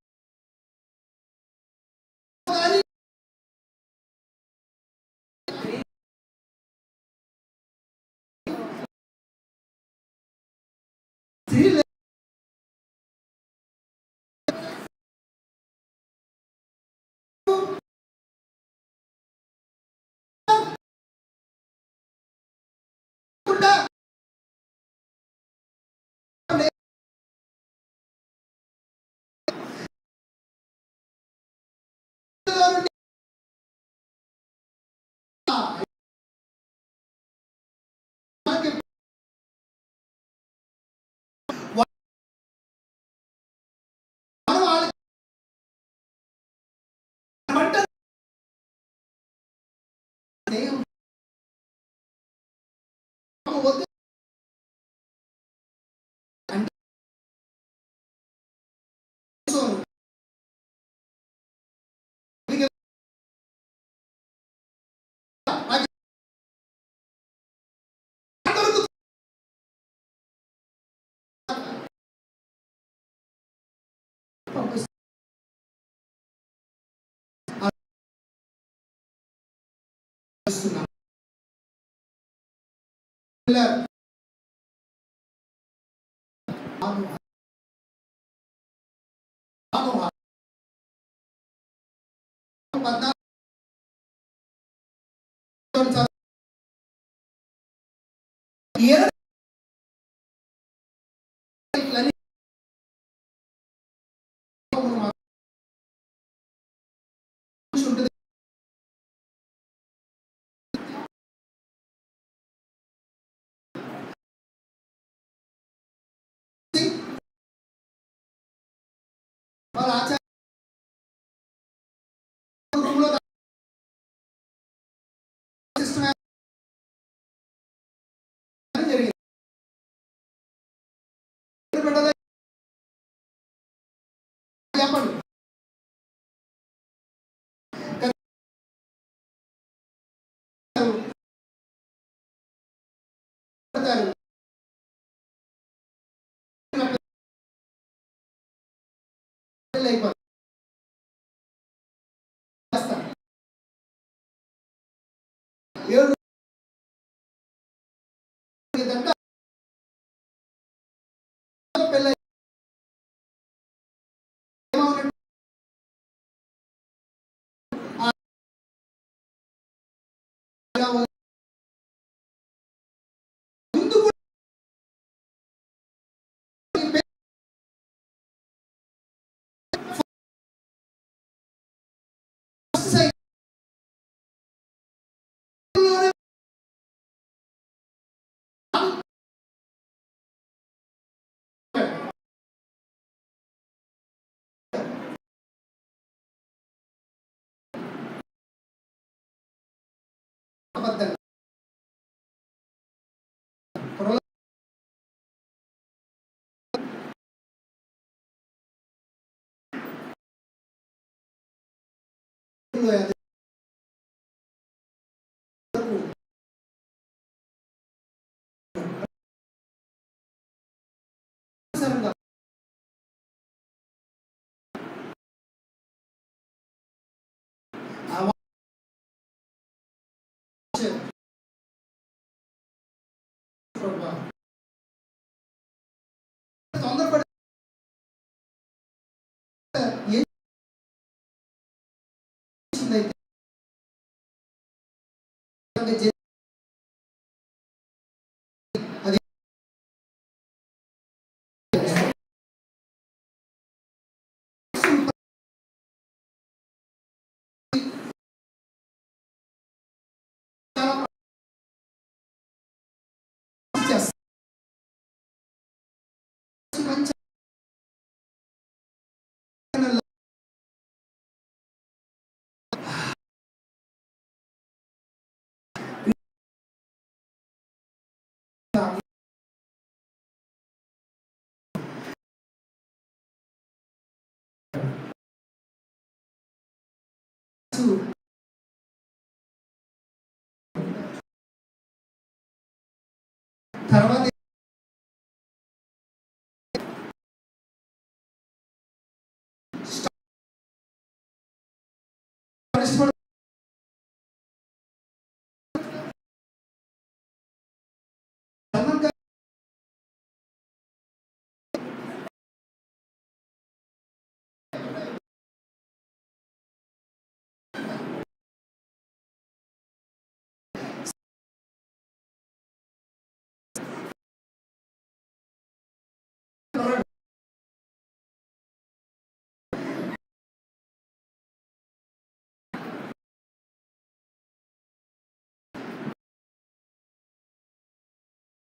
వాళ్ళ ఆచార్య జరిగింది చెప్పండి ఏడు పెళ్ళి ముందు అబద్ధంగా తొందరపడి ఏం అలాగే అది చాలా చేస్తారు. మంచి తర్వాత ఇష్టపడ సల్మాన్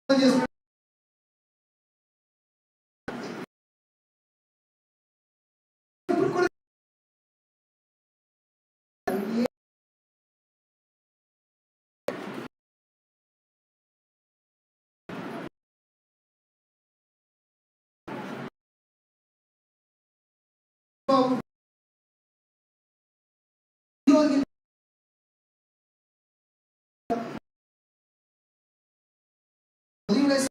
ఖాన్ చేస్తున్నాడు. ఇప్పుడు కూడా ఉదయం లేసి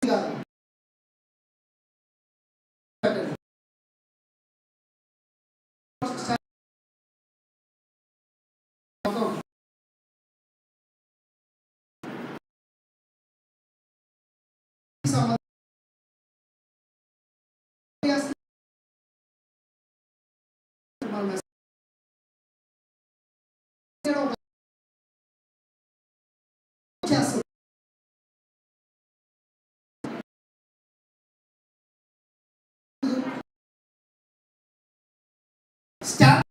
కాదు. సంబంధం చేస్తారు. స్టార్ట్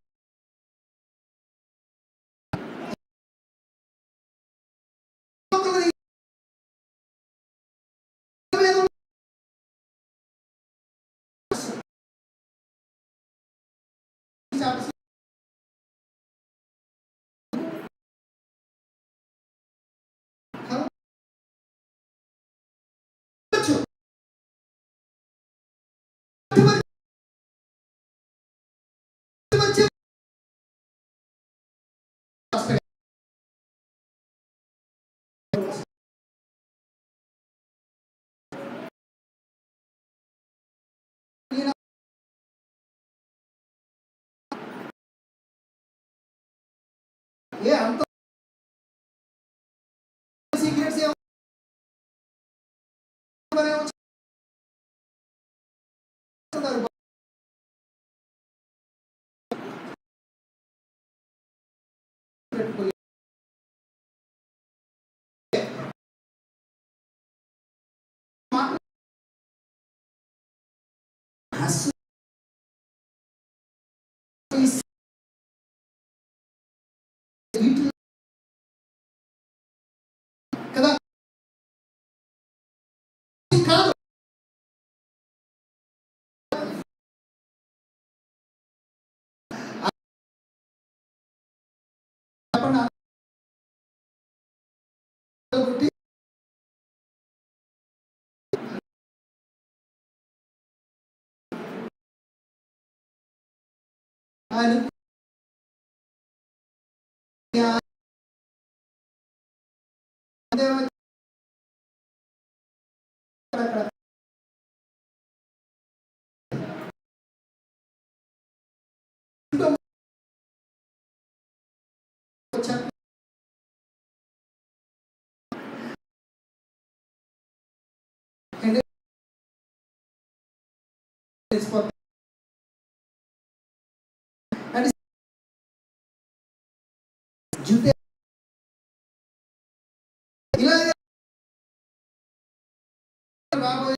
ఏ అంత సీక్రెట్స్ పెట్టుకోలేదు. కదా కాదు చెప్పండి. ఒకటి ఆయన తెలిసిపోతుంది. జుట్టు ఇలా రాబోయే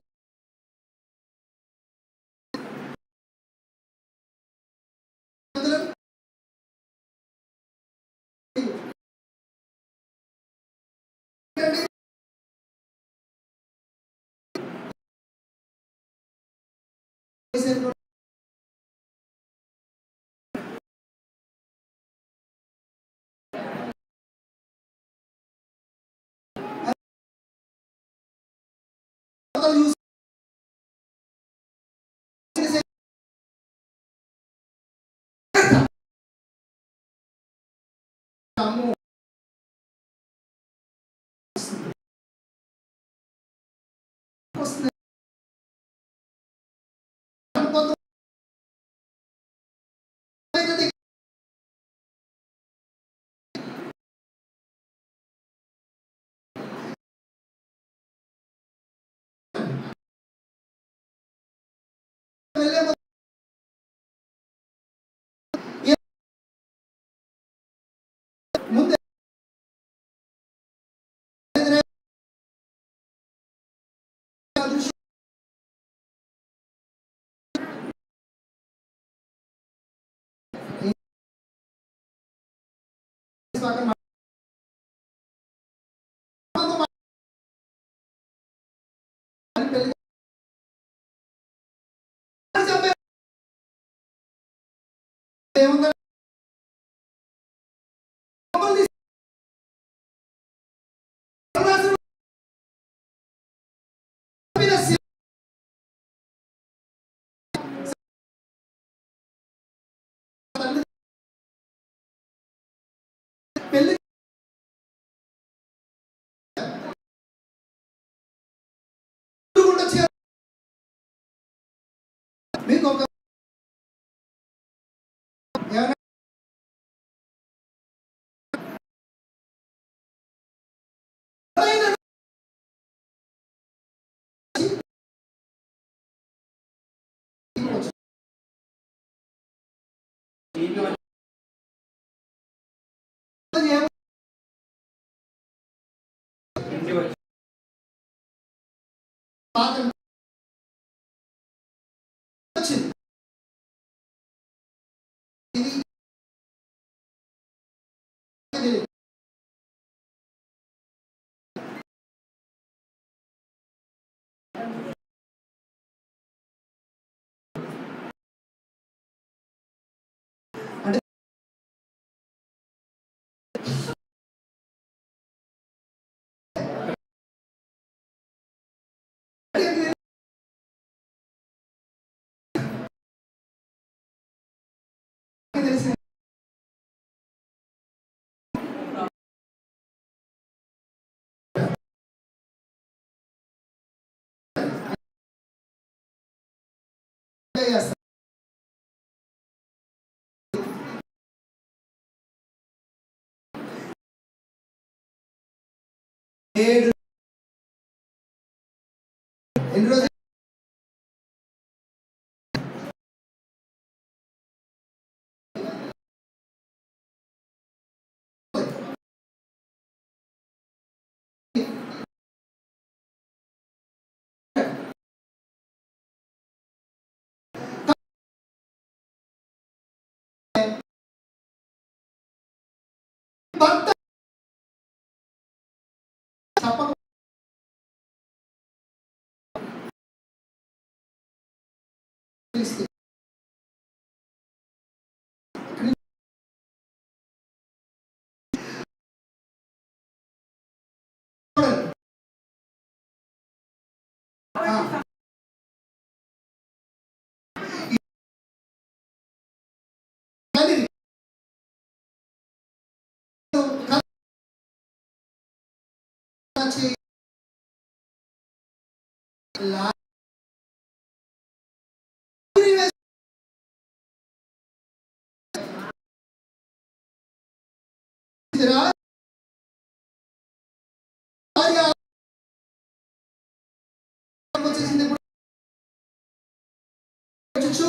ముందే ఏముంది పెళ్లి మీకు ఒక ఏమైనా బాగా వచ్చింది. ఇది ఇది అంటే తెలిసింది చేస్తా. ఏడు ఎన్ని రోజులు భర్త తప్పకుండా తెలిస్తే చూడండి. ఆ, కానీ కథ వచ్చేసింది ఇప్పుడు చూ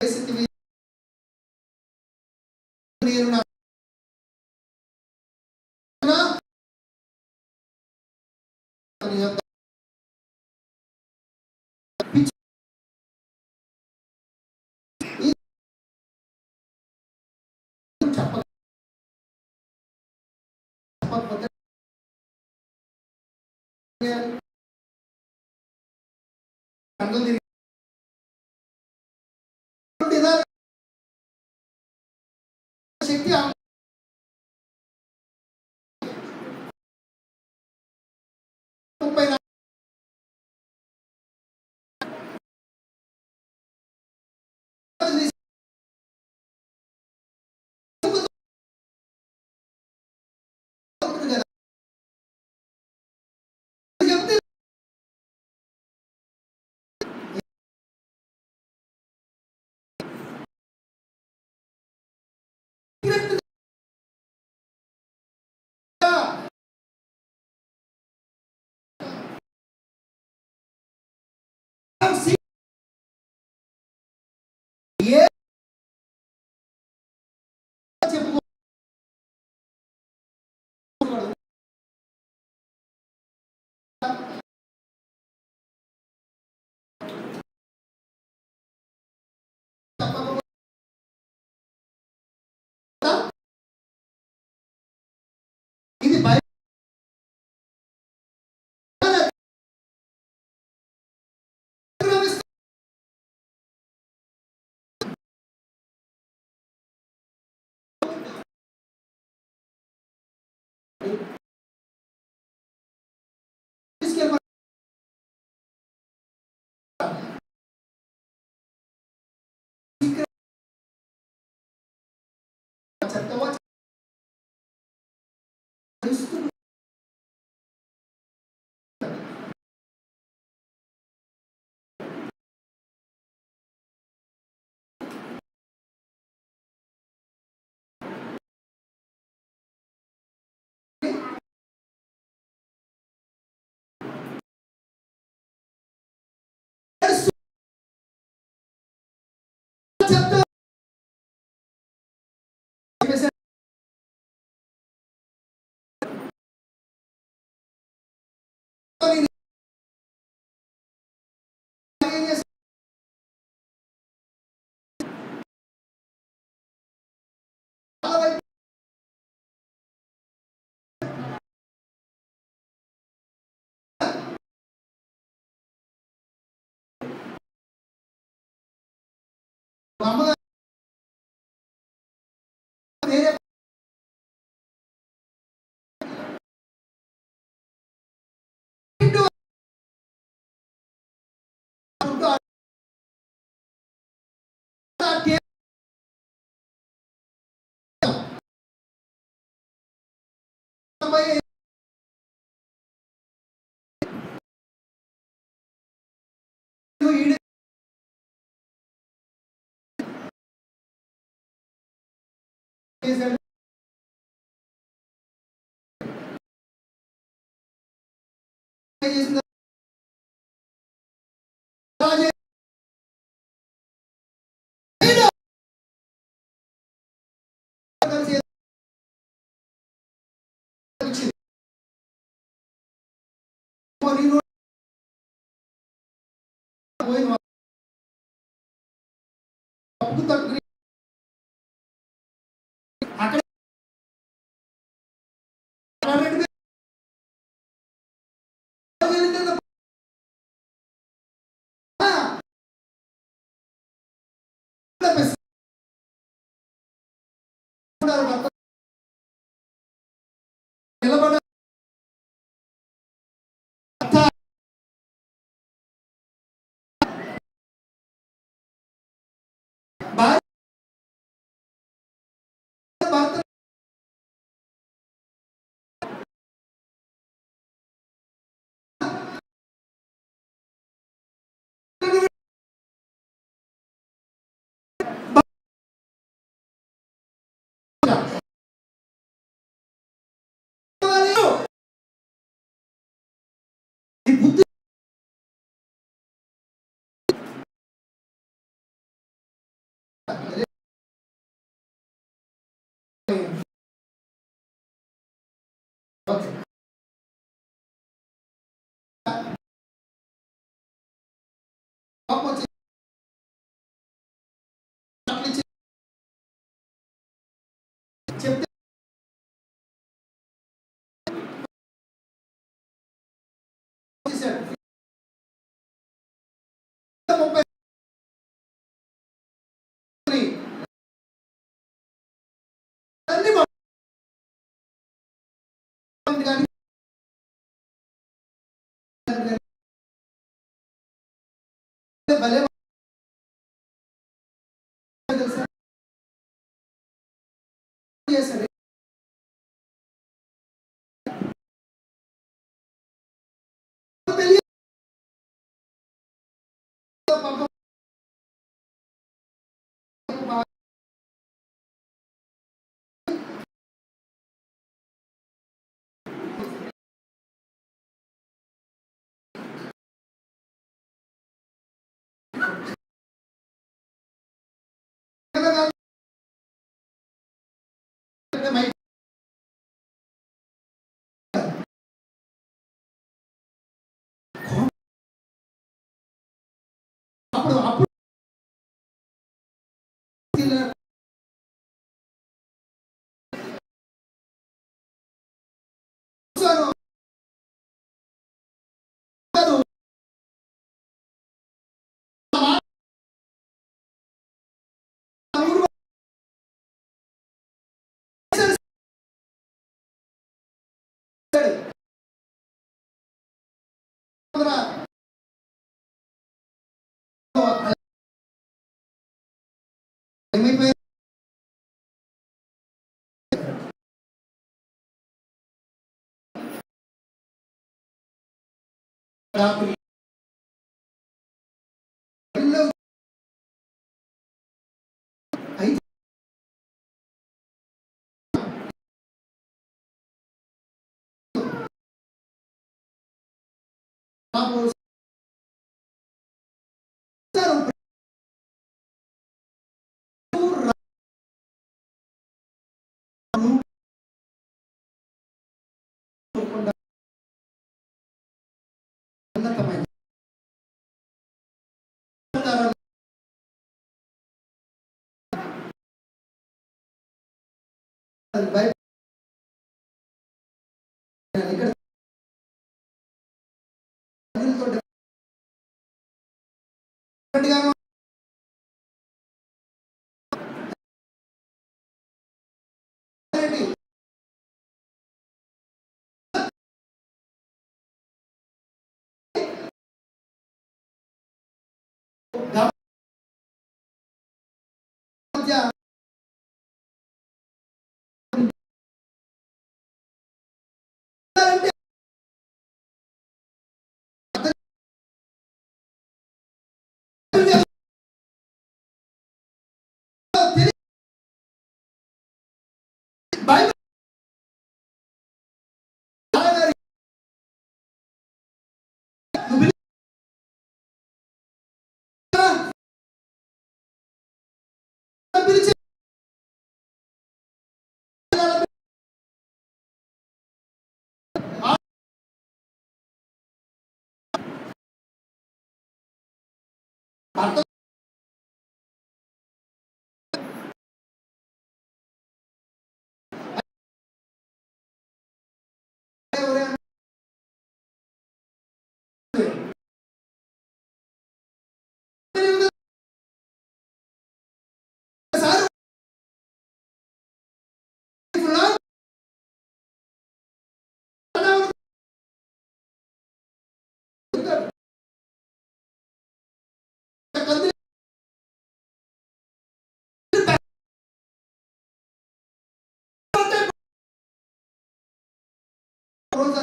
చేసితివి, నేను నా అతని యొద్ద పిచ్చి ఈ చెప్పకపోతే కన్నులు తిరిగి శక్తి 34 చెప్తే ఏ చెప్పుకోకూడదు. చెప్పకూడదు. ఇది బైబిల్ తీసుకెళ్ళమని చెప్తావా? క్రీస్తు యేసు చెప్తా ఏం చేస్తా? వాళ్ళ వైపు మా అమ్మగారు వేరే ఇంటూ ఉంటూ ఆ టే- అమ్మాయి ఈడు చేశాడు. ఏం చేసిందో అలా చేయడు. కలిసి వచ్చింది. మరి నువ్వు పోయిన అప్పుకు తగ్గి అక్కడ 2,000 ఆ, భర్త నిలబడ భర్త భార్య భర్త ఈ బుద్ధి భలే తెలుసా చేశాడు. పెళ్లి పాపం అప్పుడు అప్పుడు ఏమైపోయింది? అయితే ఉన్నతమైన బైబిల్ ఇక్కడ తోటి బైబిల్ పిలిచి భర్త రోజు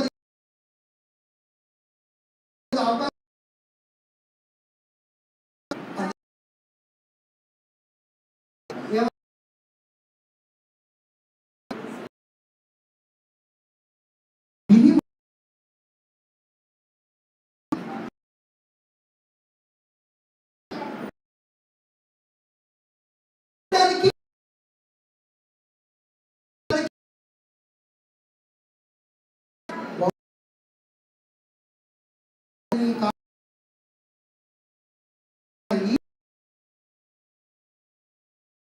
అది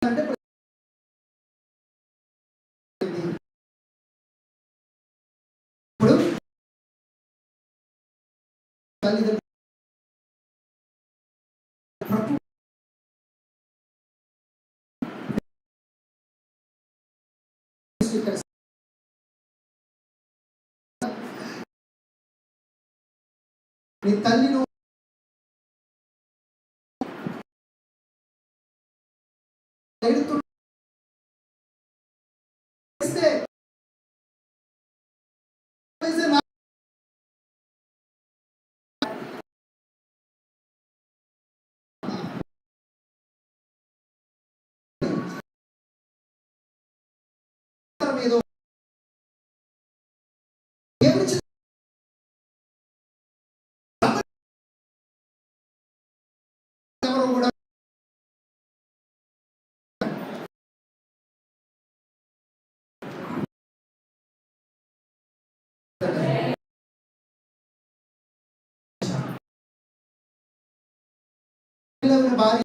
అంటే ఇప్పుడు తల్లిదండ్రులు స్వీకరిస్తారు. నీ తల్లి ఎడుతుంటే ఏదో దేవుని చిత్తం ఎవరు కూడా భార్య